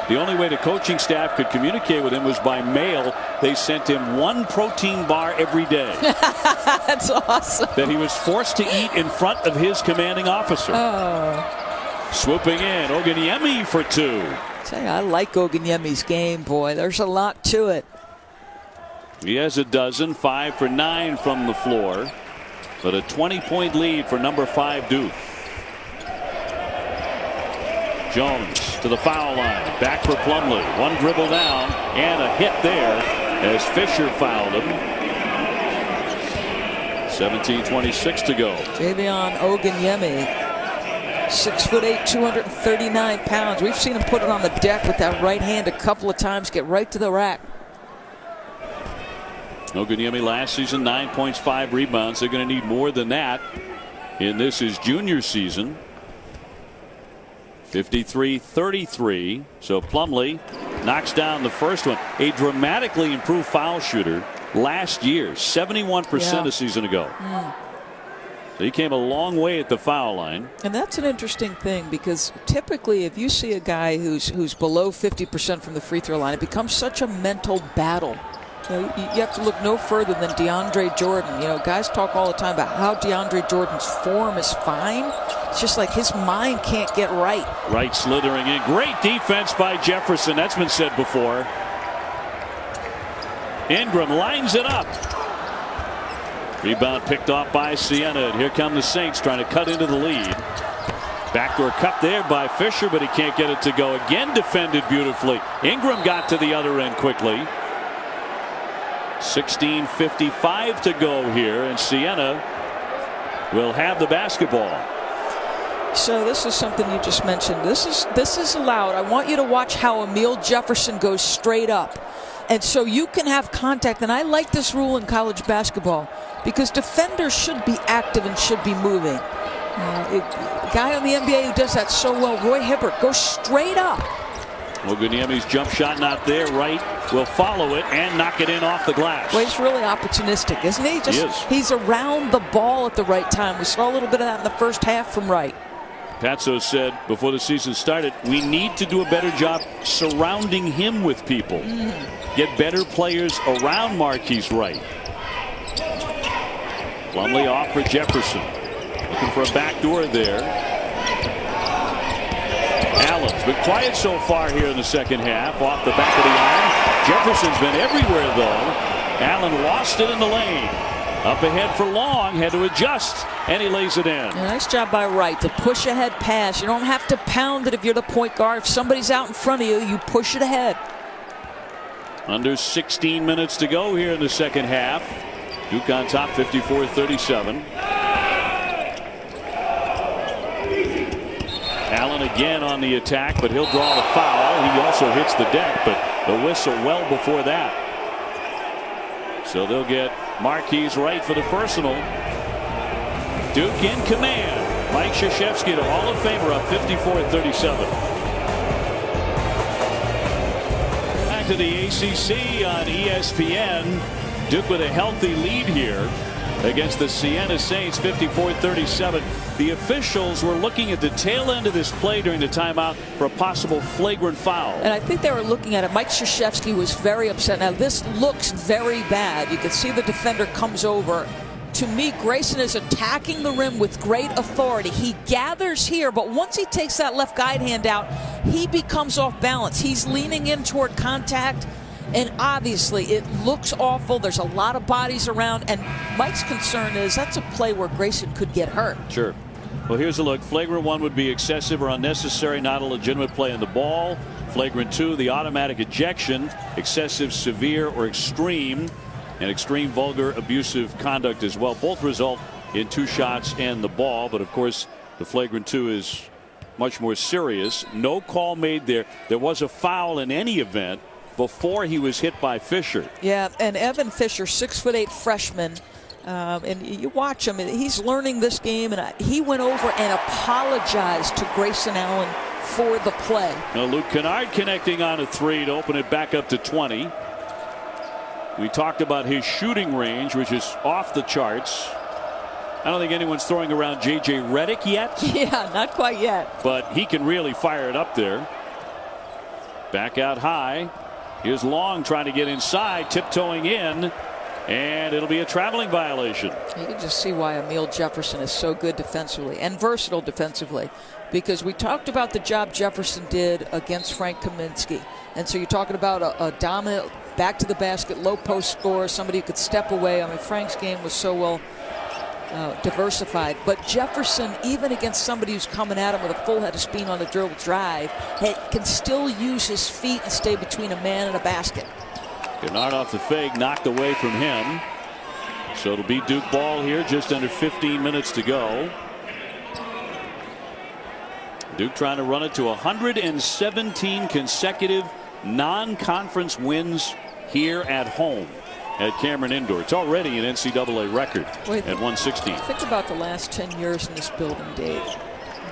A: the only way the coaching staff could communicate with him was by mail. They sent him 1 protein bar every day.
B: That's awesome.
A: That he was forced to eat in front of his commanding officer.
B: Oh.
A: Swooping in, Oganyemi for 2.
B: I like Oganyemi's game, boy. There's a lot to it.
A: He has a dozen, 5 for 9 from the floor. But a 20-point lead for number 5 Duke. Jones to the foul line. Back for Plumlee. 1 dribble down and a hit there as Fisher fouled him. 17:26 to go.
B: Javion Oganyemi, 6'8", 239 pounds. We've seen him put it on the deck with that right hand a couple of times, get right to the rack.
A: Oguniemi last season 9 points, 5 rebounds. They're going to need more than that in this his junior season. 53-33. So Plumlee knocks down the first one. A dramatically improved foul shooter last year, 71% a season ago. So he came a long way at the foul line.
B: And that's an interesting thing, because typically if you see a guy who's below 50% from the free throw line, it becomes such a mental battle. You know, you have to look no further than DeAndre Jordan. You know, guys talk all the time about how DeAndre Jordan's form is fine. It's just like his mind can't get right.
A: Right, slithering in. Great defense by Jefferson. That's been said before. Ingram lines it up. Rebound picked off by Siena. And here come the Saints trying to cut into the lead. Backdoor cut there by Fisher, but he can't get it to go. Again defended beautifully. Ingram got to the other end quickly. 16:55 to go here, and Siena will have the basketball.
B: So this is something you just mentioned. This is allowed. I want you to watch how Emile Jefferson goes straight up. And so you can have contact. And I like this rule in college basketball because defenders should be active and should be moving. A guy on the NBA who does that so well, Roy Hibbert, goes straight up.
A: Oguniemi's jump shot not there. Wright will follow it and knock it in off the glass.
B: Well, he's really opportunistic, isn't he?
A: He is.
B: He's around the ball at the right time. We saw a little bit of that in the first half from Wright.
A: Patso said before the season started, we need to do a better job surrounding him with people. Get better players around Marquise Wright. Plumlee off for Jefferson. Looking for a backdoor there. Allen's been quiet so far here in the second half. Off the back of the iron. Jefferson's been everywhere, though. Allen lost it in the lane. Up ahead for Long, had to adjust, and he lays it in.
B: Nice job by Wright to push ahead pass. You don't have to pound it if you're the point guard. If somebody's out in front of you, you push it ahead. Under
A: 16 minutes to go here in the second half. Duke on top 54-37. Allen again on the attack, but he'll draw the foul. He also hits the deck, but the whistle well before that. So they'll get Marquise Wright for the personal. Duke in command. Mike Krzyzewski, the Hall of Famer, up 54-37. Back to the ACC on ESPN. Duke with a healthy lead here against the Siena Saints, 54-37. The officials were looking at the tail end of this play during the timeout for a possible flagrant foul.
B: And I think they were looking at it. Mike Krzyzewski was very upset. Now this looks very bad. You can see the defender comes over. To me, Grayson is attacking the rim with great authority. He gathers here, but once he takes that left guide hand out, he becomes off balance. He's leaning in toward contact. And obviously it looks awful. There's a lot of bodies around, and Mike's concern is that's a play where Grayson could get hurt.
A: Sure. Well, here's a look. Flagrant 1 would be excessive or unnecessary, not a legitimate play in the ball. Flagrant 2, the automatic ejection, excessive, severe, or extreme, and extreme, vulgar, abusive conduct as well. Both result in 2 shots and the ball, but of course the flagrant 2 is much more serious. No call made there. There was a foul in any event before he was hit by Fisher.
B: Yeah, and Evan Fisher, 6'8" freshman, and you watch him, he's learning this game, and he went over and apologized to Grayson Allen for the play.
A: Now Luke Kennard connecting on a 3 to open it back up to 20. We talked about his shooting range, which is off the charts. I don't think anyone's throwing around J.J. Redick yet.
B: Yeah, not quite yet.
A: But he can really fire it up there. Back out high. Here's Long trying to get inside, tiptoeing in, and it'll be a traveling violation.
B: You can just see why Emile Jefferson is so good defensively and versatile defensively, because we talked about the job Jefferson did against Frank Kaminsky. And so you're talking about a dominant, back to the basket, low post scorer, somebody who could step away. I mean, Frank's game was so well diversified, but Jefferson, even against somebody who's coming at him with a full head of speed on the dribble drive, can still use his feet and stay between a man and a basket.
A: Kennard off the fake, knocked away from him. So it'll be Duke ball here, just under 15 minutes to go. Duke trying to run it to 117 consecutive non-conference wins here at home. at Cameron Indoor. It's already an NCAA record at 116.
B: Think about the last 10 years in this building, Dave.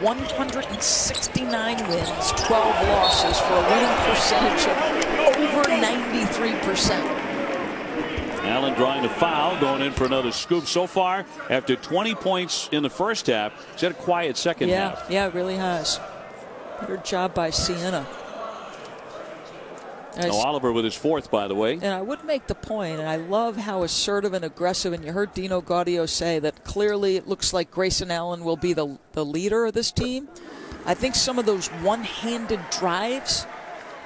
B: 169 wins, 12 losses for a winning percentage of over 93%.
A: Allen drawing the foul, going in for another scoop. So far, after 20 points in the first half, he's had a quiet second half.
B: Yeah, it really has. Good job by Siena.
A: Oliver with his fourth, by the way.
B: And I would make the point, and I love how assertive and aggressive, and you heard Dino Gaudio say that clearly it looks like Grayson Allen will be the leader of this team. I think some of those one-handed drives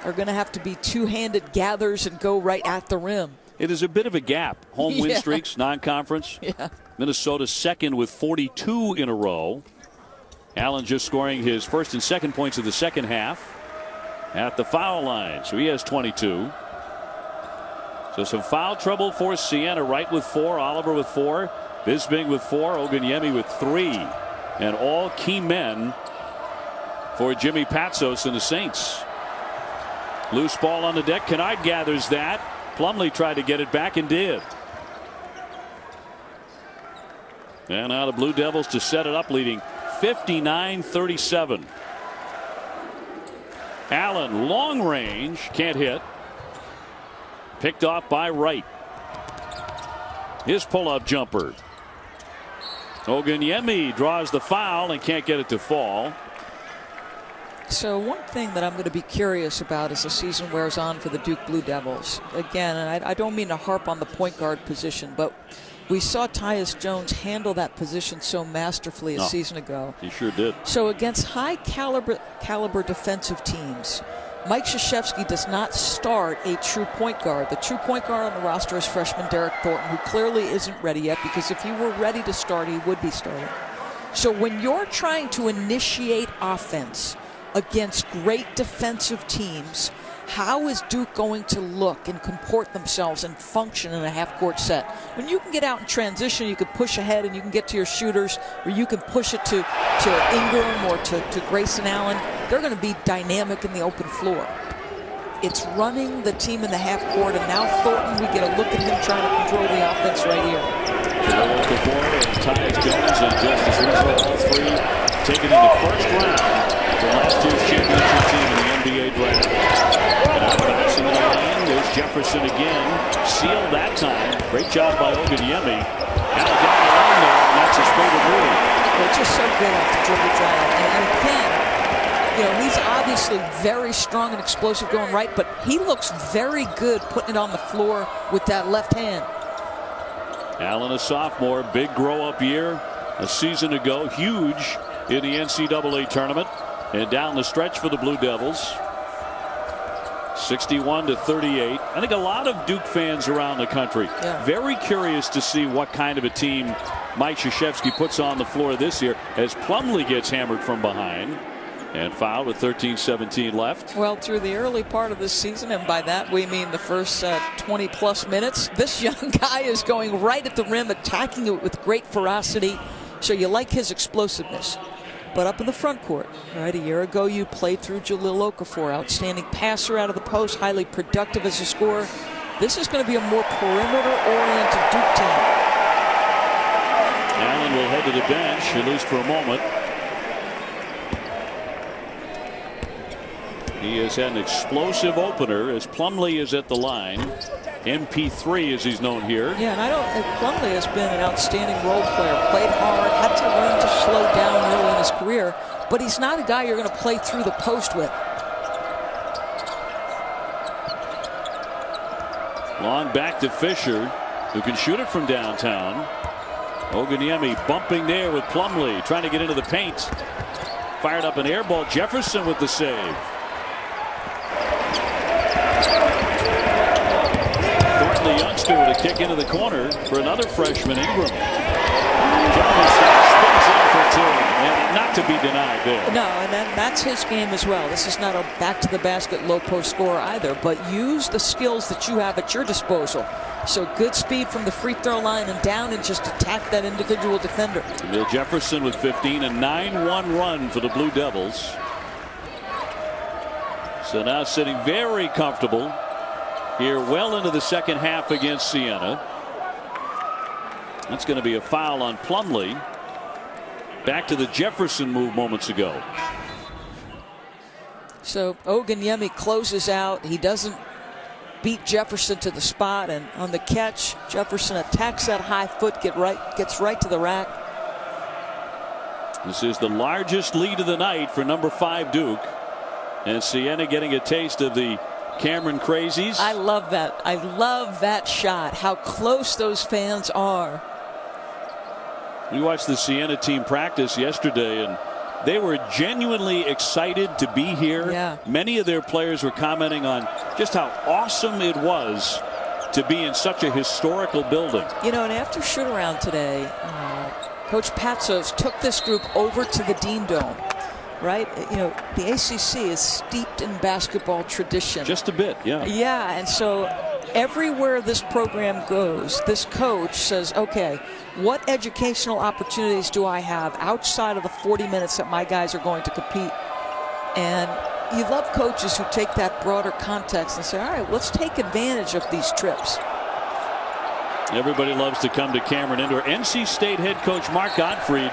B: are going to have to be two-handed gathers and go right at the rim.
A: It is a bit of a gap. Home win streaks, non-conference.
B: Yeah.
A: Minnesota second with 42 in a row. Allen just scoring his first and second points of the second half at the foul line. So he has 22. So some foul trouble for Siena. Wright with 4, Oliver with 4, Bisping with 4, Oguniemi with 3. And all key men for Jimmy Patsos and the Saints. Loose ball on the deck. Kennard gathers that. Plumlee tried to get it back and did. And now the Blue Devils to set it up, leading 59-37. Allen, long range, can't hit. Picked off by Wright. His pull-up jumper. Oguniemi draws the foul and can't get it to fall.
B: So one thing that I'm going to be curious about as the season wears on for the Duke Blue Devils. Again, and I don't mean to harp on the point guard position, but we saw Tyus Jones handle that position so masterfully a season ago.
A: He sure did.
B: So against high caliber defensive teams, Mike Krzyzewski does not start a true point guard. The true point guard on the roster is freshman Derek Thornton, who clearly isn't ready yet, because if he were ready to start, he would be starting. So when you're trying to initiate offense against great defensive teams, how is Duke going to look and comport themselves and function in a half-court set? When you can get out in transition, you can push ahead and you can get to your shooters, or you can push it to Ingram or to Grayson Allen, they're going to be dynamic in the open floor. It's running the team in the half-court, and now Thornton, we get a look at him trying to control the offense right here.
A: Tyus Jones and Justice Winslow, all three taken in the first round for last year's championship team in the NBA draft. Bouncing in the lane, there's Jefferson again. Sealed that time. Great job by Oguniemi. Now down the line there, and that's his favorite move.
B: They're just so good at the dribble drive. And again, you know, he's obviously very strong and explosive going right, but he looks very good putting it on the floor with that left hand.
A: Allen, a sophomore, big grow-up year a season ago, huge in the NCAA tournament, and down the stretch for the Blue Devils. 61-38. I think a lot of Duke fans around the country very curious to see what kind of a team Mike Krzyzewski puts on the floor this year, as Plumlee gets hammered from behind and fouled with 13-17 left.
B: Well, through the early part of this season, and by that we mean the first 20-plus minutes, this young guy is going right at the rim, attacking it with great ferocity. So you like his explosiveness. But up in the front court, right, a year ago you played through Jahlil Okafor, outstanding passer out of the post, highly productive as a scorer. This is going to be a more perimeter-oriented Duke team.
A: Allen will head to the bench, at least for a moment. He has had an explosive opener as Plumlee is at the line. MP3 as he's known here.
B: Yeah, and Plumlee has been an outstanding role player. Played hard, had to learn to slow down early in his career, but he's not a guy you're going to play through the post with.
A: Long back to Fisher, who can shoot it from downtown. Oguniemi bumping there with Plumlee, trying to get into the paint. Fired up an air ball. Jefferson with the save. The youngster with a kick into the corner for another freshman, Ingram. Jefferson spins in for two, and not to be denied there.
B: No, and that's his game as well. This is not a back-to-the-basket low-post scorer either, but use the skills that you have at your disposal. So good speed from the free throw line and down, and just attack that individual defender.
A: Emil Jefferson with 15, a 9-1 run for the Blue Devils. So now sitting very comfortable here well into the second half against Siena. That's going to be a foul on Plumlee. Back to the Jefferson move moments ago.
B: So Oganyemi closes out. He doesn't beat Jefferson to the spot, and on the catch, Jefferson attacks that high foot, gets right to the rack.
A: This is the largest lead of the night for number 5 Duke, and Siena getting a taste of the Cameron Crazies.
B: I love that. I love that shot. How close those fans are.
A: We watched the Siena team practice yesterday, and they were genuinely excited to be here.
B: Yeah.
A: Many of their players were commenting on just how awesome it was to be in such a historical building.
B: You know, and after shoot around today, Coach Patsos took this group over to the Dean Dome. Right? You know, the ACC is steeped in basketball tradition.
A: Just a bit, yeah.
B: Yeah, and so everywhere this program goes, this coach says, okay, what educational opportunities do I have outside of the 40 minutes that my guys are going to compete? And you love coaches who take that broader context and say, all right, let's take advantage of these trips.
A: Everybody loves to come to Cameron Indoor. NC State head coach Mark Gottfried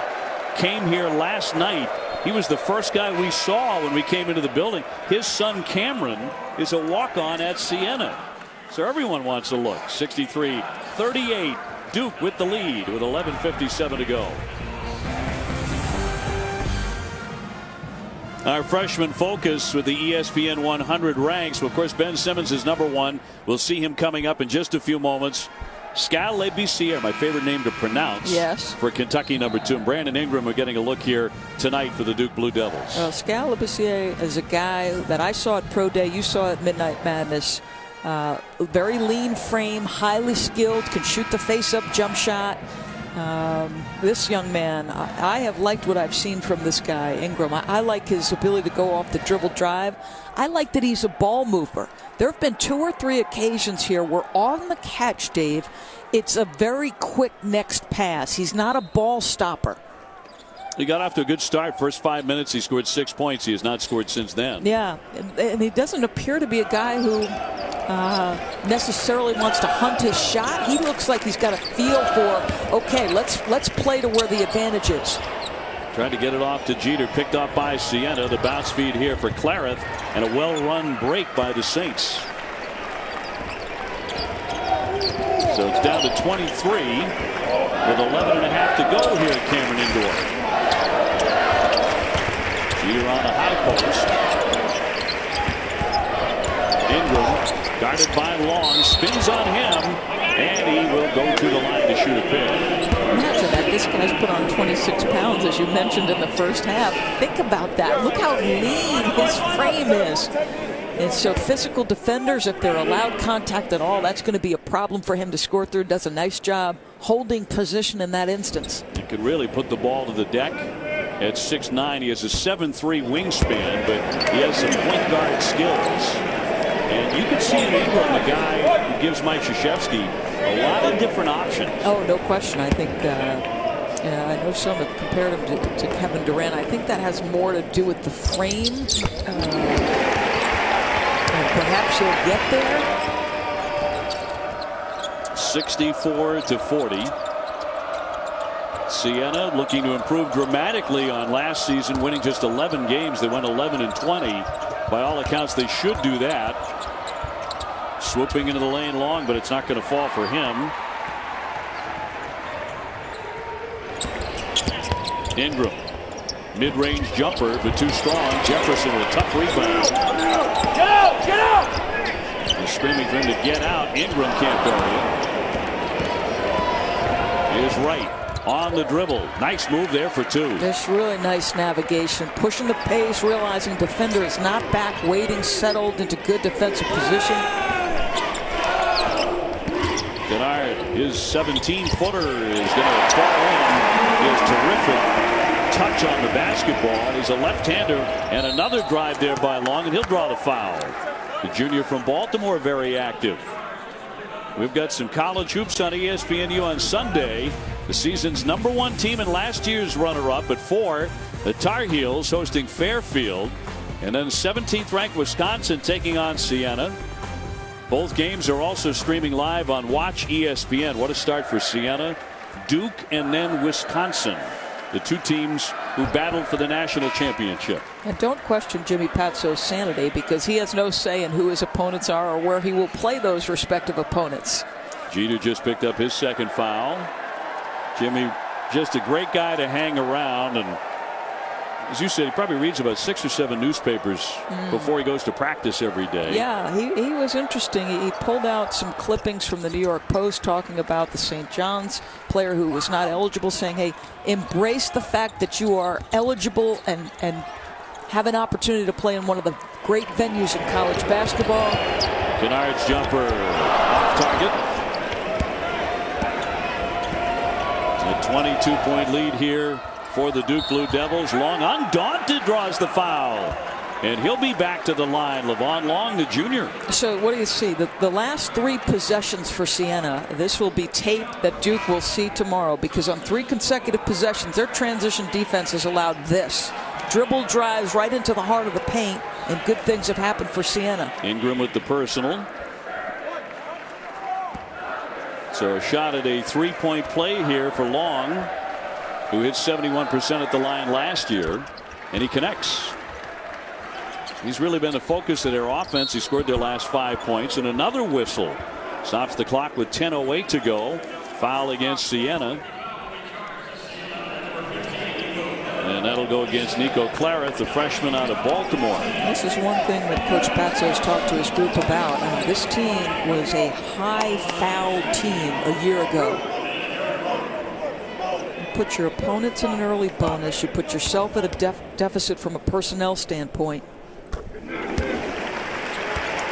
A: came here last night. He was the first guy we saw when we came into the building. His son Cameron is a walk-on at Siena. So everyone wants to look. 63-38. Duke with the lead with 11:57 to go. Our freshman focus with the ESPN 100 ranks. Of course, Ben Simmons is number 1. We'll see him coming up in just a few moments. Skal Labissiere, my favorite name to pronounce.
B: Yes.
A: For Kentucky number 2. And Brandon Ingram are getting a look here tonight for the Duke Blue Devils.
B: Well, Skal Labissiere is a guy that I saw at Pro Day. You saw at Midnight Madness. Very lean frame, highly skilled, can shoot the face-up jump shot. This young man, I have liked what I've seen from this guy, Ingram. I like his ability to go off the dribble drive. I like that he's a ball mover. There have been 2 or 3 occasions here where on the catch, Dave, it's a very quick next pass. He's not a ball stopper.
A: He got off to a good start. First 5 minutes, he scored 6 points. He has not scored since then.
B: Yeah, and he doesn't appear to be a guy who necessarily wants to hunt his shot. He looks like he's got a feel for, okay, let's play to where the advantage is.
A: Trying to get it off to Jeter, picked off by Siena. The bounce feed here for Clareth, and a well-run break by the Saints. So it's down to 23 with 11.5 to go here at Cameron Indoor. Jeter on the high post. Ingram guarded by Long, spins on him, and he will go to the line to shoot a pick.
B: Imagine that this guy's put on 26 pounds, as you mentioned in the first half. Think about that. Look how lean his frame is. And so physical defenders, if they're allowed contact at all, that's going to be a problem for him to score through. Does a nice job holding position in that instance.
A: He can really put the ball to the deck. At 6'9", he has a 7'3" wingspan, but he has some point guard skills. And you can see in Ingram, a guy who gives Mike Krzyzewski a lot of different options.
B: Oh, no question. I think I know some have compared him to Kevin Durant. I think that has more to do with the frame. And perhaps he'll get there.
A: 64-40. Siena looking to improve dramatically on last season, winning just 11 games. They went 11-20. By all accounts, they should do that. Swooping into the lane Long, but it's not going to fall for him. Ingram, mid-range jumper, but too strong. Jefferson with a tough rebound.
E: Get out! Get out!
A: They're screaming for him to get out. Ingram can't go. He is right. On the dribble. Nice move there for 2.
B: This really nice navigation. Pushing the pace, realizing defender is not back, waiting, settled into good defensive position.
A: Kennard, his 17-footer is going to fall in. He has terrific touch on the basketball. He's a left-hander, and another drive there by Long, and he'll draw the foul. The junior from Baltimore, very active. We've got some college hoops on ESPNU on Sunday. The season's #1 team and last year's runner-up at 4. The Tar Heels hosting Fairfield. And then 17th ranked Wisconsin taking on Siena. Both games are also streaming live on Watch ESPN. What a start for Siena, Duke, and then Wisconsin, the two teams who battled for the national championship.
B: And don't question Jimmy Patso's sanity, because he has no say in who his opponents are or where he will play those respective opponents.
A: Jeter just picked up his second foul. Jimmy, just a great guy to hang around, and as you said, he probably reads about 6 or 7 newspapers before he goes to practice every day.
B: Yeah, he was interesting. He pulled out some clippings from the New York Post talking about the St. John's player who was not eligible, saying, hey, embrace the fact that you are eligible and have an opportunity to play in one of the great venues in college basketball.
A: Kennard's jumper off target. A 22-point lead here for the Duke Blue Devils. Long, undaunted, draws the foul. And he'll be back to the line. Levon Long, the junior.
B: So what do you see? The last 3 possessions for Siena, this will be tape that Duke will see tomorrow, because on 3 consecutive possessions, their transition defense has allowed this. Dribble drives right into the heart of the paint, and good things have happened for Siena.
A: Ingram with the personal. So a shot at a 3-point play here for Long, who hit 71% at the line last year, and he connects. He's really been the focus of their offense. He scored their last 5 points, and another whistle stops the clock with 10:08 to go. Foul against Siena. And that'll go against Nico Claret, the freshman out of Baltimore.
B: This is one thing that Coach Patso has talked to his group about. This team was a high foul team a year ago. Put your opponents in an early bonus. You put yourself at a deficit from a personnel standpoint.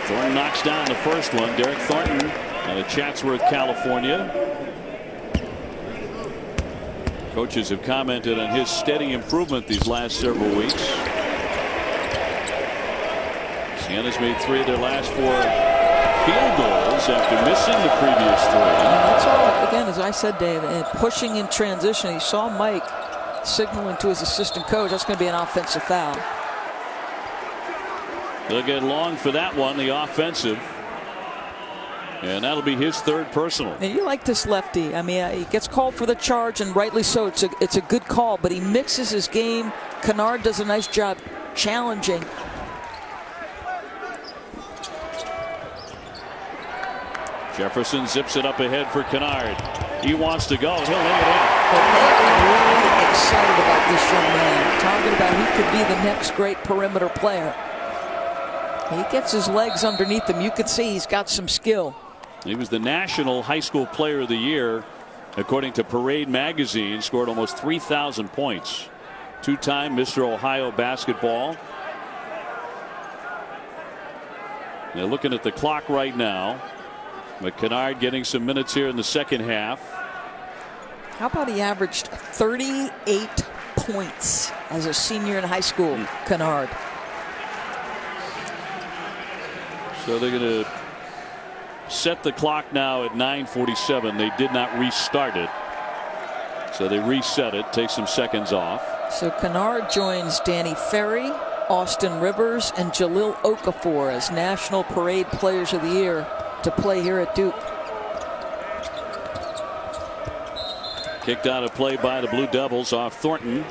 A: Thornton knocks down the first one. Derek Thornton out of Chatsworth, California. Coaches have commented on his steady improvement these last several weeks. Siena's made 3 of their last 4 field goals after missing the previous 3.
B: And that's all, again, as I said, Dave, and pushing in transition. He saw Mike signaling to his assistant coach that's going to be an offensive foul.
A: They'll get Long for that one, the offensive. And that'll be his 3rd personal.
B: And you like this lefty. I mean, he gets called for the charge, and rightly so. It's a good call, but he mixes his game. Kennard does a nice job challenging.
A: Jefferson zips it up ahead for Kennard. He wants to go. He'll lay it in.
B: But they're really excited about this young man. Talking about he could be the next great perimeter player. He gets his legs underneath him. You can see he's got some skill.
A: He was the National High School Player of the Year, according to Parade Magazine. Scored almost 3,000 points. 2-time Mr. Ohio basketball. They're looking at the clock right now. But Kennard getting some minutes here in the second half.
B: How about he averaged 38 points as a senior in high school, Kennard.
A: So they're going to set the clock now at 9:47. They did not restart it. So they reset it, take some seconds off.
B: So Kennard joins Danny Ferry, Austin Rivers, and Jalil Okafor as National Parade Players of the Year to play here at Duke.
A: Kicked out of play by the Blue Devils off Thornton.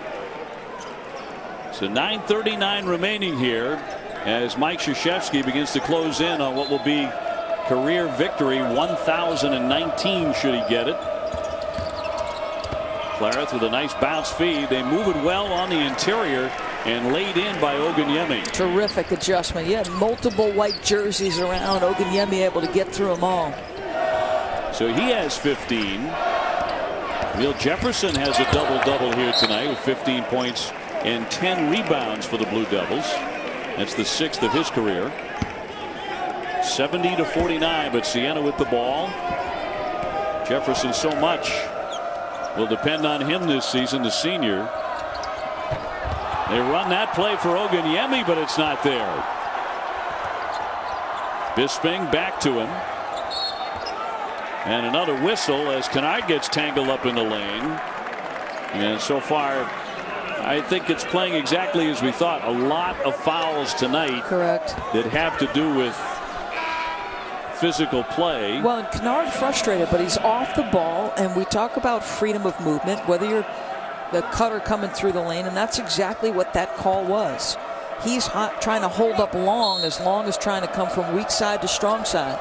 A: So 9:39 remaining here as Mike Krzyzewski begins to close in on what will be career victory 1,019 should he get it. Clareth with a nice bounce feed. They move it well on the interior and laid in by Oganyemi.
B: Terrific adjustment. He had multiple white jerseys around. Oganyemi able to get through them all.
A: So he has 15. Will Jefferson has a double-double here tonight with 15 points and 10 rebounds for the Blue Devils. That's the 6th of his career. 70-49, but Siena with the ball. Jefferson so much will depend on him this season, the senior. They run that play for Oganyemi, but it's not there. Bisping back to him. And another whistle as Kennard gets tangled up in the lane. And so far, I think it's playing exactly as we thought. A lot of fouls tonight.
B: Correct.
A: That have to do with physical play.
B: Well, and Kennard frustrated, but he's off the ball, and we talk about freedom of movement, whether you're the cutter coming through the lane, and that's exactly what that call was. He's trying to hold up long as trying to come from weak side to strong side.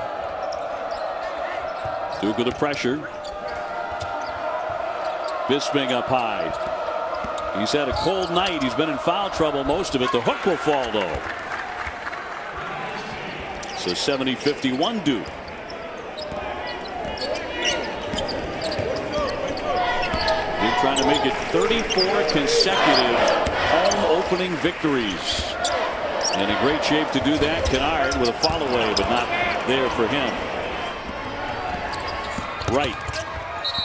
A: Duke with the pressure. Bisping up high. He's had a cold night. He's been in foul trouble most of it. The hook will fall, though. So 70-51 Duke. They're trying to make it 34 consecutive home opening victories. And in great shape to do that. Kennard with a follow away, but not there for him. Wright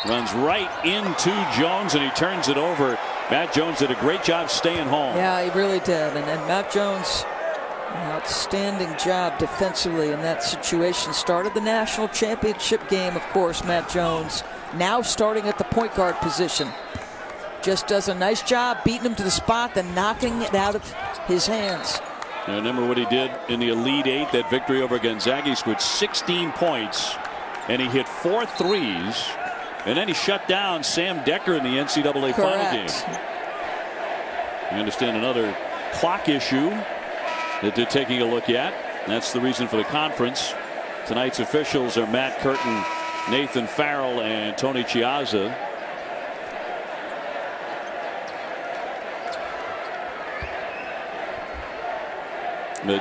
A: runs right into Jones, and he turns it over. Matt Jones did a great job staying home.
B: Yeah, he really did. And Matt Jones, an outstanding job defensively in that situation. Started the national championship game, of course, Matt Jones. Now starting at the point guard position. Just does a nice job beating him to the spot, then knocking it out of his hands.
A: And remember what he did in the Elite Eight, that victory over Gonzaga. He scored 16 points, and he hit 4 threes. And then he shut down Sam Decker in the NCAA final game. You understand another clock issue that they're taking a look at. That's the reason for the conference. Tonight's officials are Matt Curtin, Nathan Farrell, and Tony Chiazza.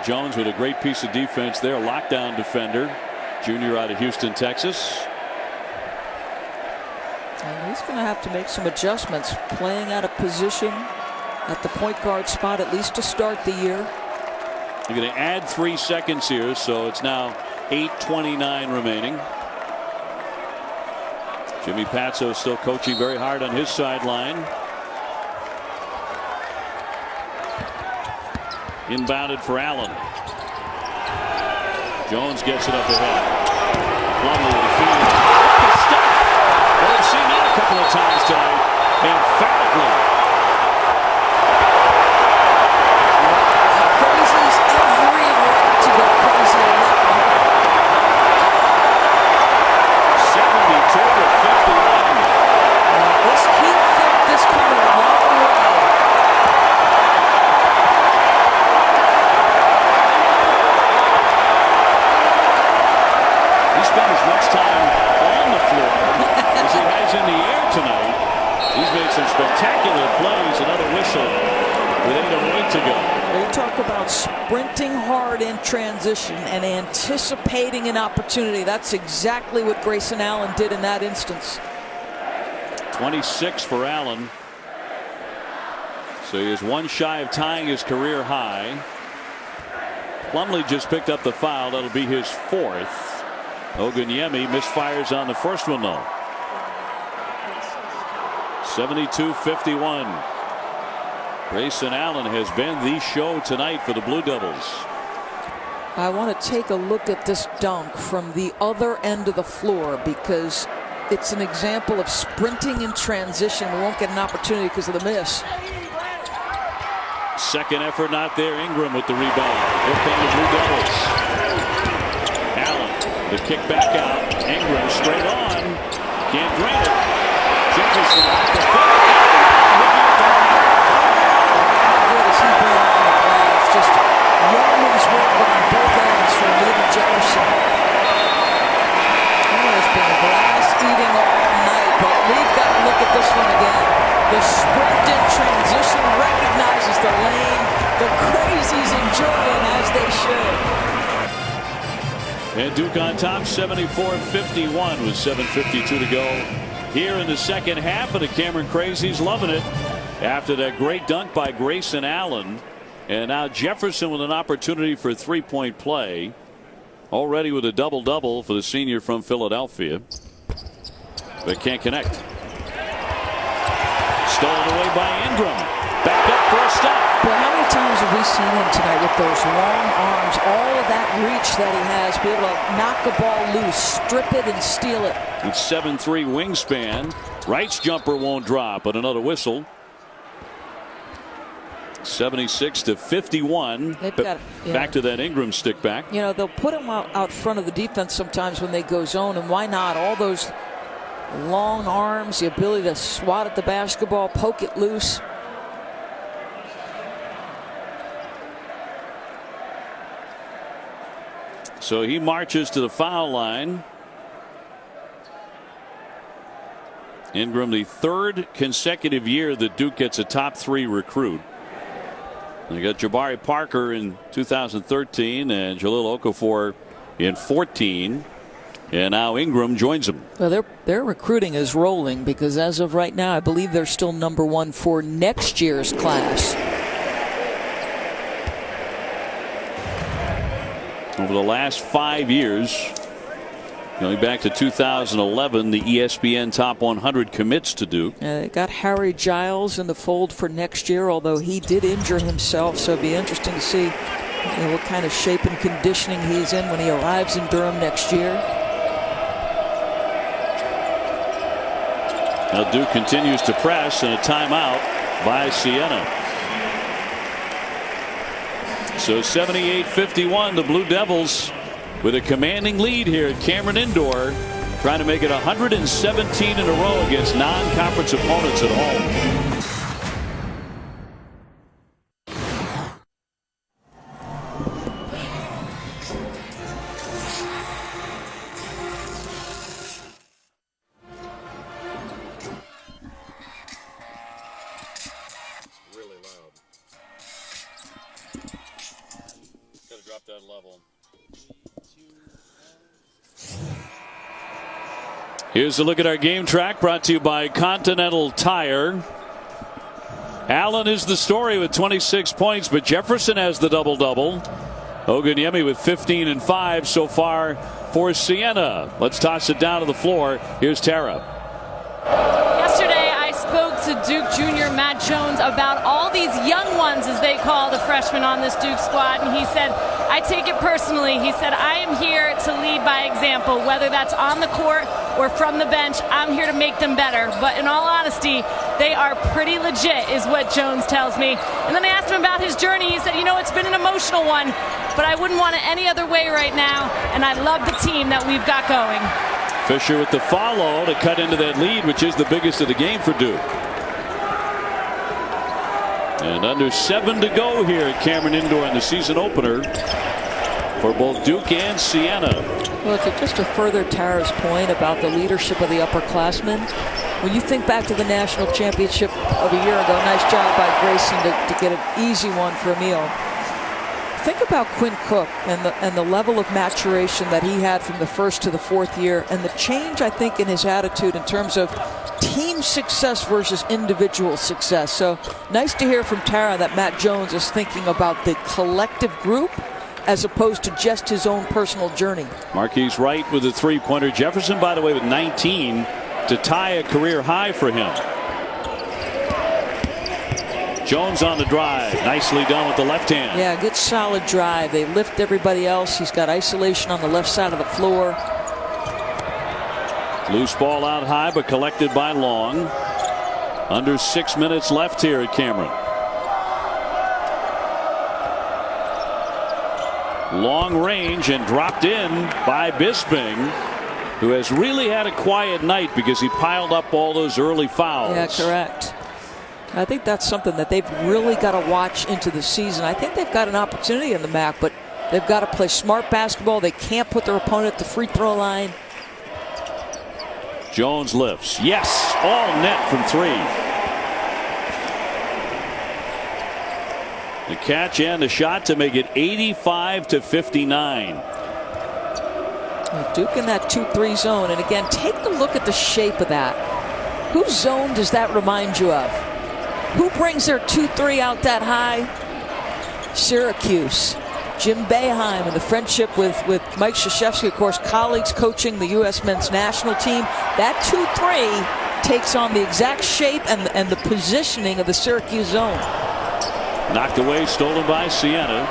A: Jones with a great piece of defense there. Lockdown defender. Junior out of Houston, Texas.
B: And he's going to have to make some adjustments, playing out of position at the point guard spot, at least to start the year.
A: You're going to add 3 seconds here, so it's now 8:29 remaining. Jimmy Patso still coaching very hard on his sideline. Inbounded for Allen. Jones gets it up ahead. Plumlee with the feed. Well, we've seen that a couple of times tonight. Emphatically.
B: Crazy's every right to go crazy on that one. 72-51. He felt this coming a long way.
A: Spent as much time on the floor as he has in the air tonight. He's made some spectacular plays. Another whistle with 8:08 to go.
B: They talk about sprinting hard in transition and anticipating an opportunity. That's exactly what Grayson Allen did in that instance.
A: 26 for Allen. So he is one shy of tying his career high. Plumlee just picked up the foul. That'll be his 4th. Ogunyemi misfires on the first one, though. 72-51. Grayson Allen has been the show tonight for the Blue Devils.
B: I want to take a look at this dunk from the other end of the floor because it's an example of sprinting in transition. We won't get an opportunity because of the miss.
A: Second effort not there. Ingram with the rebound. Here come the Blue Devils. The kick back out. Ingram straight on. Can't drain it. Jefferson off the foot.
B: Good as he been on the glass. Just yeoman's work on both ends from Nathan Jefferson. Oh, it's been glass eating all night, but we've got to look at this one again. The sprint in transition recognizes the lane. The crazies enjoying as they should.
A: And Duke on top, 74-51 with 7:52 to go here in the second half. And the Cameron Crazies loving it after that great dunk by Grayson Allen. And now Jefferson with an opportunity for 3-point play. Already with a double-double for the senior from Philadelphia. But can't connect. Stolen away by Ingram. Back up for a stop.
B: But how many times have we seen him tonight with those long arms, all of that reach that he has, be able to knock the ball loose, strip it, and steal it.
A: With 7'3" wingspan. Wright's jumper won't drop, but another whistle. 76-51. Back to that Ingram stick back.
B: You know, they'll put him out front of the defense sometimes when they go zone, and why not? All those long arms, the ability to swat at the basketball, poke it loose.
A: So he marches to the foul line. Ingram, the third consecutive year that Duke gets a top 3 recruit. They got Jabari Parker in 2013 and Jahlil Okafor in 14. And now Ingram joins them.
B: Well, their recruiting is rolling because as of right now, I believe they're still #1 for next year's class.
A: Over the last 5 years, going back to 2011, the ESPN Top 100 commits to Duke.
B: They got Harry Giles in the fold for next year, although he did injure himself, so it'll be interesting to see what kind of shape and conditioning he's in when he arrives in Durham next year.
A: Now Duke continues to press, and a timeout by Siena. So 78-51, the Blue Devils with a commanding lead here at Cameron Indoor, trying to make it 117 in a row against non-conference opponents at home. Here's a look at our game track, brought to you by Continental Tire. Allen is the story with 26 points, but Jefferson has the double-double. Oganyemi with 15 and 5 so far for Siena. Let's toss it down to the floor. Here's Tara.
D: Yesterday, I spoke to Duke Jr. Matt Jones about all these young ones, as they call the freshmen on this Duke squad, and he said, I take it personally. He said, I am here to lead by example, whether that's on the court or from the bench. I'm here to make them better. But in all honesty, they are pretty legit, is what Jones tells me. And then I asked him about his journey. He said, you know, it's been an emotional one, but I wouldn't want it any other way right now. And I love the team that we've got going.
A: Fisher with the follow to cut into that lead, which is the biggest of the game for Duke. And under 7 to go here at Cameron Indoor in the season opener for both Duke and Siena.
B: Well, just to further Tara's point about the leadership of the upperclassmen, when you think back to the national championship of a year ago, nice job by Grayson to get an easy one for Emil. Think about Quinn Cook and the level of maturation that he had from the first to the fourth year, and the change, I think, in his attitude in terms of team success versus individual success. So nice to hear from Tara that Matt Jones is thinking about the collective group as opposed to just his own personal journey.
A: Marquise Wright with a three-pointer. Jefferson, by the way, with 19 to tie a career high for him. Jones on the drive. Nicely done with the left hand.
B: Yeah, good solid drive. They lift everybody else. He's got isolation on the left side of the floor.
A: Loose ball out high, but collected by Long. Under 6 minutes left here at Cameron. Long range and dropped in by Bisping, who has really had a quiet night because he piled up all those early fouls.
B: Yeah, correct. I think that's something that they've really got to watch into the season. I think they've got an opportunity in the MAC, but they've got to play smart basketball. They can't put their opponent at the free throw line.
A: Jones lifts. Yes, all net from 3. The catch and the shot to make it 85-59.
B: Duke in that 2-3 zone. And again, take a look at the shape of that. Whose zone does that remind you of? Who brings their 2-3 out that high? Syracuse. Jim Boeheim and the friendship with Mike Krzyzewski, of course, colleagues coaching the U.S. men's national team. That 2-3 takes on the exact shape and the positioning of the Syracuse zone.
A: Knocked away, stolen by Siena.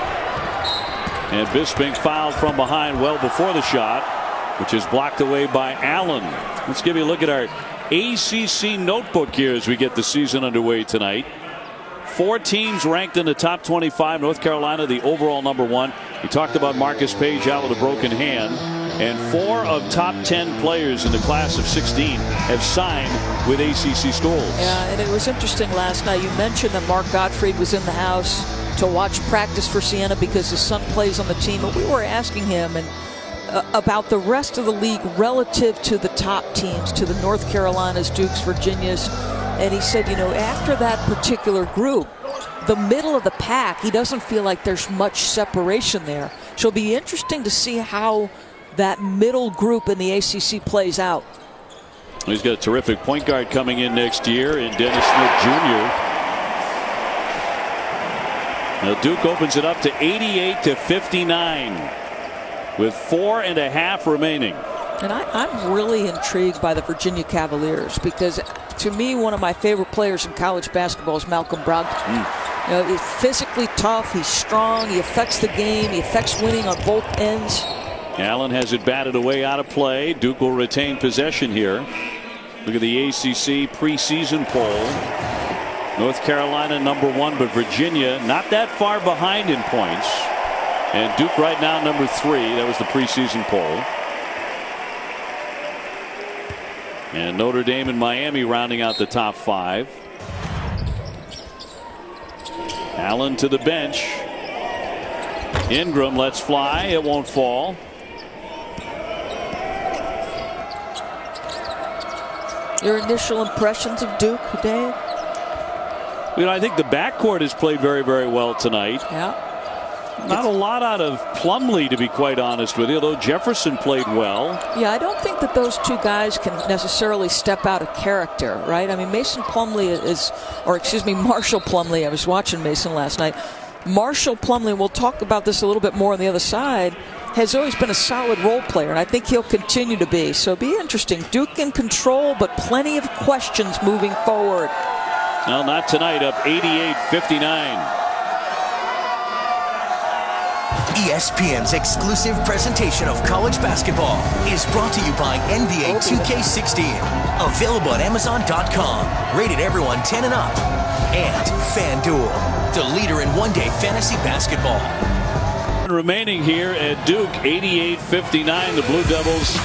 A: And Bisping fouled from behind well before the shot, which is blocked away by Allen. Let's give you a look at our ACC notebook here as we get the season underway tonight. 4 teams ranked in the top 25. North Carolina, the overall #1. We talked about Marcus Page out with a broken hand. And 4 of top 10 players in the class of 16 have signed with ACC schools.
B: Yeah, and it was interesting last night. You mentioned that Mark Gottfried was in the house to watch practice for Siena because his son plays on the team. But we were asking him about the rest of the league relative to the top teams, to the North Carolinas, Dukes, Virginias. And he said, you know, after that particular group, the middle of the pack, he doesn't feel like there's much separation there. So it'll be interesting to see how that middle group in the ACC plays out.
A: He's got a terrific point guard coming in next year in Dennis Smith Jr. Now Duke opens it up to 88-59 with 4.5 remaining. And
B: I'm really intrigued by the Virginia Cavaliers because, to me, one of my favorite players in college basketball is Malcolm Brogdon. You know, he's physically tough, he's strong, he affects the game, he affects winning on both ends.
A: Allen has it batted away out of play. Duke will retain possession here. Look at the ACC preseason poll. North Carolina #1, but Virginia not that far behind in points. And Duke right now #3. That was the preseason poll. And Notre Dame and Miami rounding out the top 5. Allen to the bench. Ingram lets fly. It won't fall.
B: Your initial impressions of Duke, Dave?
A: You know, I think the backcourt has played very, very well tonight.
B: Yeah.
A: Not a lot out of Plumlee, to be quite honest with you, although Jefferson played well.
B: Yeah, I don't think that those two guys can necessarily step out of character, right? I mean, Marshall Plumlee, I was watching Mason last night. Marshall Plumlee, we'll talk about this a little bit more on the other side, has always been a solid role player, and I think he'll continue to be. So it'll be interesting. Duke in control, but plenty of questions moving forward.
A: No, not tonight. Up 88-59.
C: ESPN's exclusive presentation of college basketball is brought to you by NBA 2K16. Available at Amazon.com. Rated everyone 10 and up. And FanDuel, the leader in one-day fantasy basketball.
A: Remaining here at Duke, 88-59. The Blue Devils.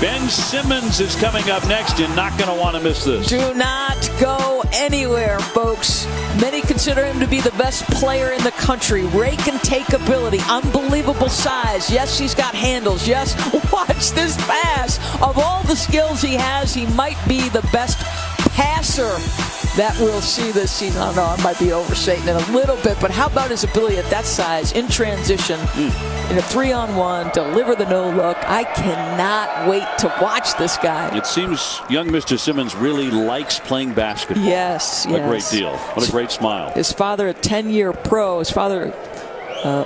A: Ben Simmons is coming up next. You're not going to want to miss this.
B: Do not go anywhere, folks. Many consider him to be the best player in the country. Rake and take ability. Unbelievable size. Yes, he's got handles. Yes, watch this pass. Of all the skills he has, he might be the best passer that we'll see this season. I don't know, I might be overstating it a little bit, but how about his ability at that size in transition, in a 3-on-1, deliver the no-look? I cannot wait to watch this guy.
A: It seems young Mr. Simmons really likes playing basketball.
B: Yes.
A: What a great deal. What a great smile.
B: His father, a 10-year pro. His father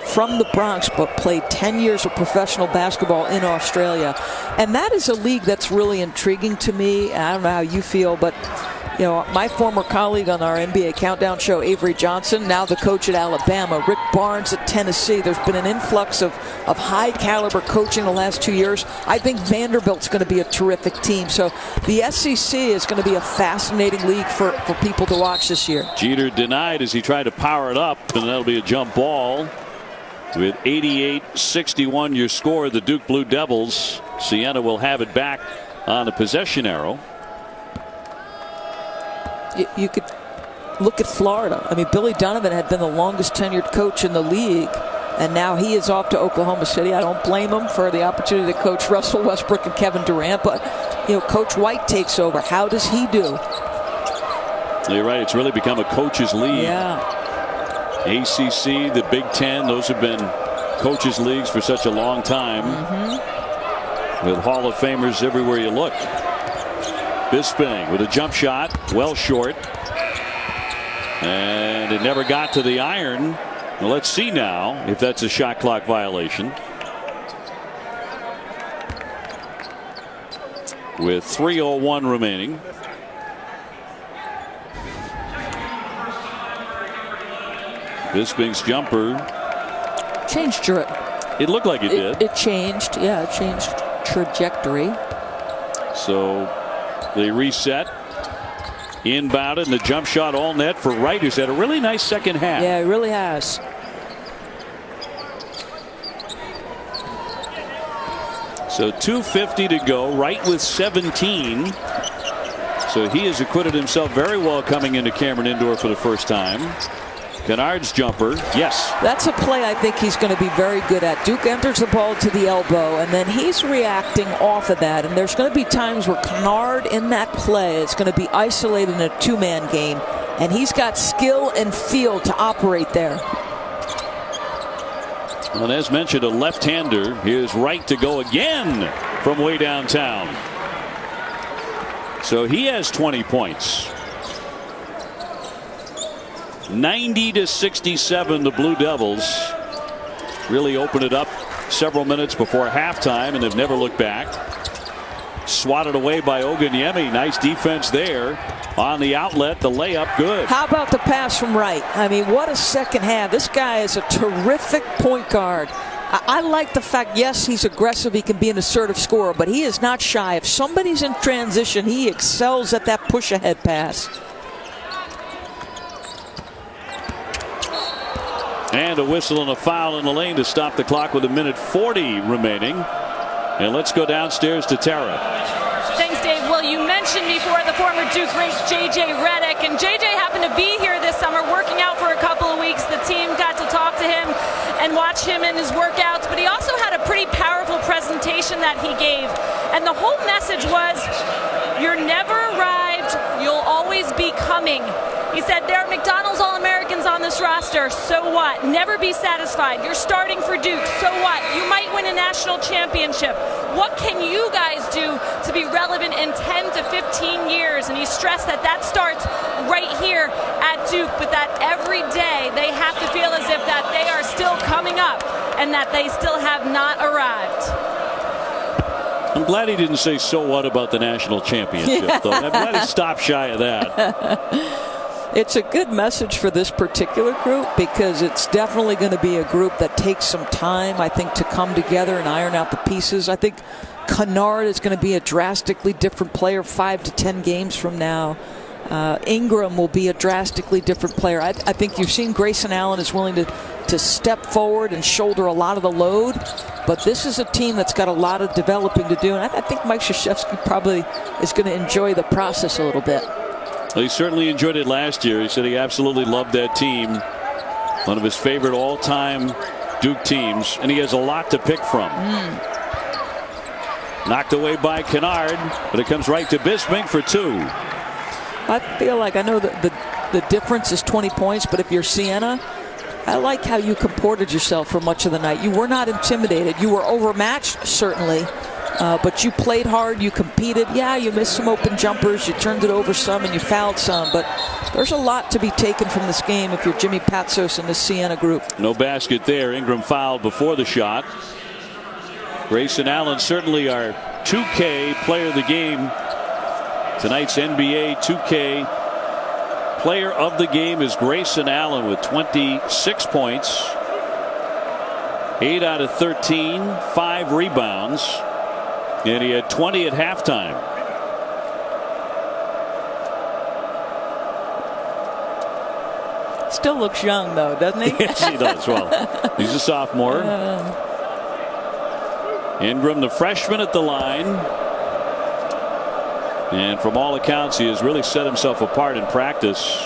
B: from the Bronx, but played 10 years of professional basketball in Australia. And that is a league that's really intriguing to me. I don't know how you feel, but you know, my former colleague on our NBA Countdown show, Avery Johnson, now the coach at Alabama, Rick Barnes at Tennessee. There's been an influx of high caliber coaching the last 2 years. I think Vanderbilt's going to be a terrific team. So the SEC is going to be a fascinating league for people to watch this year.
A: Jeter denied as he tried to power it up, and that'll be a jump ball. With 88-61 your score, the Duke Blue Devils. Siena will have it back on the possession arrow.
B: You could look at Florida. I mean, Billy Donovan had been the longest tenured coach in the league, and now he is off to Oklahoma City. I don't blame him for the opportunity to coach Russell Westbrook and Kevin Durant, but you know, Coach White takes over. How does he do?
A: You're right. It's really become a coach's league.
B: Yeah.
A: ACC, the Big Ten, those have been coaches' leagues for such a long time. With Hall of Famers everywhere you look. Bisping with a jump shot, well short. And it never got to the iron. Well, let's see now if that's a shot clock violation. With 3:01 remaining. Bisping's jumper
B: Changed your.
A: It looked like it did.
B: It changed. Yeah, it changed trajectory.
A: So they reset. Inbounded, and the jump shot all net for Wright, who's had a really nice second half.
B: Yeah, he really has.
A: So 2:50 to go. Wright with 17. So he has acquitted himself very well coming into Cameron Indoor for the first time. Kennard's jumper, yes.
B: That's a play I think he's going to be very good at. Duke enters the ball to the elbow, and then he's reacting off of that. And there's going to be times where Kennard in that play is going to be isolated in a two-man game, and he's got skill and feel to operate there.
A: And as mentioned, a left-hander. Here's Wright to go again from way downtown. So he has 20 points. 90-67, the Blue Devils really opened it up several minutes before halftime, and they've never looked back. Swatted away by Oganyemi. Nice defense there. On the outlet, the layup, good.
B: How about the pass from Wright? I mean, what a second half. This guy is a terrific point guard. I like the fact, yes, he's aggressive. He can be an assertive scorer, but he is not shy. If somebody's in transition, he excels at that push-ahead pass.
A: And a whistle and a foul in the lane to stop the clock with 1:40 remaining. And let's go downstairs to Tara.
D: Thanks, Dave. Well, you mentioned before the former Duke great J.J. Redick, and J.J. happened to be here this summer working out for a couple of weeks. The team got to talk to him and watch him in his workouts, but he also had a pretty powerful presentation that he gave. And the whole message was, you're never arrived, you'll always be coming. He said, there are McDonald's All-Americans on this roster, so what? Never be satisfied. You're starting for Duke, so what? You might win a national championship. What can you guys do to be relevant in 10 to 15 years? And he stressed that that starts right here at Duke, but that every day they have to feel as if that they are still coming up and that they still have not arrived.
A: I'm glad he didn't say so what about the national championship, though. I'm glad he stopped shy of that.
B: It's a good message for this particular group because it's definitely going to be a group that takes some time, I think, to come together and iron out the pieces. I think Kennard is going to be a drastically different player 5 to 10 games from now. Ingram will be a drastically different player. I think you've seen Grayson Allen is willing to step forward and shoulder a lot of the load, but this is a team that's got a lot of developing to do, and I think Mike Krzyzewski probably is going to enjoy the process a little bit.
A: Well, he certainly enjoyed it last year. He said he absolutely loved that team. One of his favorite all-time Duke teams, and he has a lot to pick from. Knocked away by Kennard, but it comes right to Bisping for two.
B: I feel like I know that the difference is 20 points, but if you're Siena, I like how you comported yourself for much of the night. You were not intimidated. You were overmatched, certainly. But you played hard, you competed. Yeah, you missed some open jumpers, you turned it over some, and you fouled some. But there's a lot to be taken from this game if you're Jimmy Patsos and the Siena group.
A: No basket there. Ingram fouled before the shot. Grayson Allen, certainly our 2K player of the game. Tonight's NBA 2K player of the game is Grayson Allen with 26 points. 8 out of 13, 5 rebounds. And he had 20 at halftime.
B: Still looks young, though, doesn't he?
A: Yes, he does. Well, he's a sophomore. Ingram, the freshman, at the line. And from all accounts, he has really set himself apart in practice.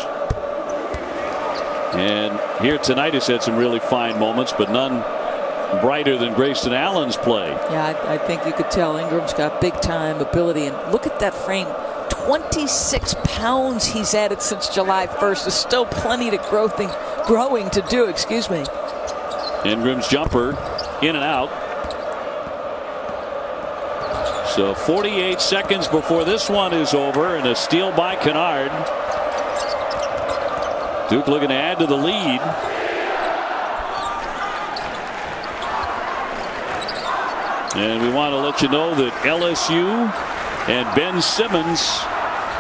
A: And here tonight, he's had some really fine moments, but none brighter than Grayson Allen's play.
B: Yeah, I think you could tell Ingram's got big time ability, and look at that frame. 26 pounds he's added since July 1st. There's still plenty to growing to do. Excuse me.
A: Ingram's jumper in and out. So 48 seconds before this one is over, and a steal by Kennard. Duke looking to add to the lead. And we want to let you know that LSU and Ben Simmons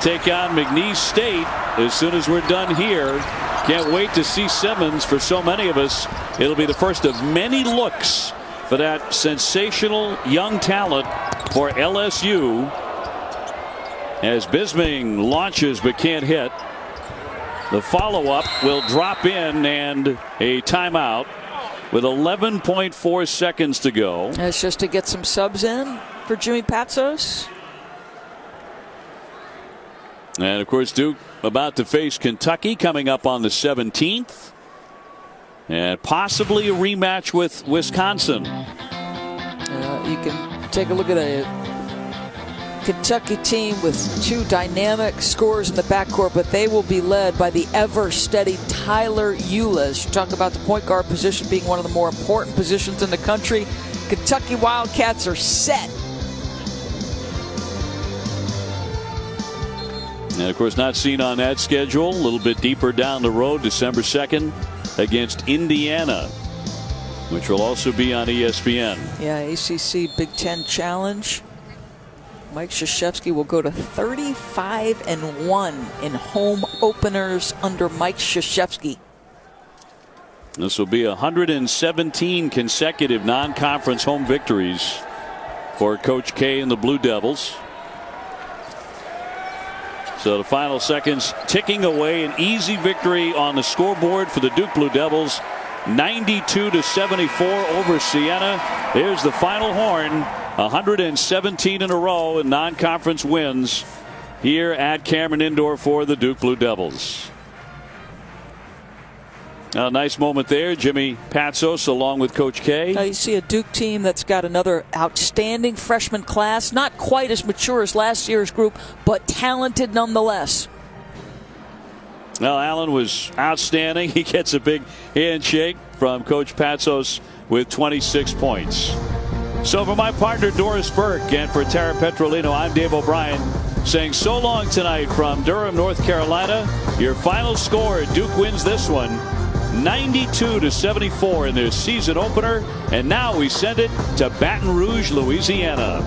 A: take on McNeese State as soon as we're done here. Can't wait to see Simmons. For so many of us, it'll be the first of many looks for that sensational young talent for LSU. as Bisming launches but can't hit. The follow-up will drop in, and a timeout with 11.4 seconds to go.
B: That's just to get some subs in for Jimmy Patsos.
A: And of course, Duke about to face Kentucky coming up on the 17th. And possibly a rematch with Wisconsin.
B: You can take a look at a Kentucky team with two dynamic scorers in the backcourt, but they will be led by the ever steady Tyler Ulis. You talk about the point guard position being one of the more important positions in the country. Kentucky Wildcats are set.
A: And of course, not seen on that schedule. A little bit deeper down the road, December 2nd against Indiana, which will also be on ESPN.
B: Yeah, ACC Big Ten Challenge. Mike Krzyzewski will go to 35-1 in home openers under Mike Krzyzewski.
A: This will be 117 consecutive non-conference home victories for Coach K and the Blue Devils. So the final seconds ticking away. An easy victory on the scoreboard for the Duke Blue Devils. 92-74 over Siena. There's the final horn. 117 in a row in non-conference wins here at Cameron Indoor for the Duke Blue Devils. A nice moment there. Jimmy Patsos along with Coach K.
B: Now you see a Duke team that's got another outstanding freshman class. Not quite as mature as last year's group, but talented nonetheless.
A: Well, Allen was outstanding. He gets a big handshake from Coach Patsos with 26 points. So for my partner Doris Burke and for Tara Petrolino, I'm Dave O'Brien saying so long tonight from Durham, North Carolina. Your final score, Duke wins this one 92-74 in their season opener, and now we send it to Baton Rouge, Louisiana.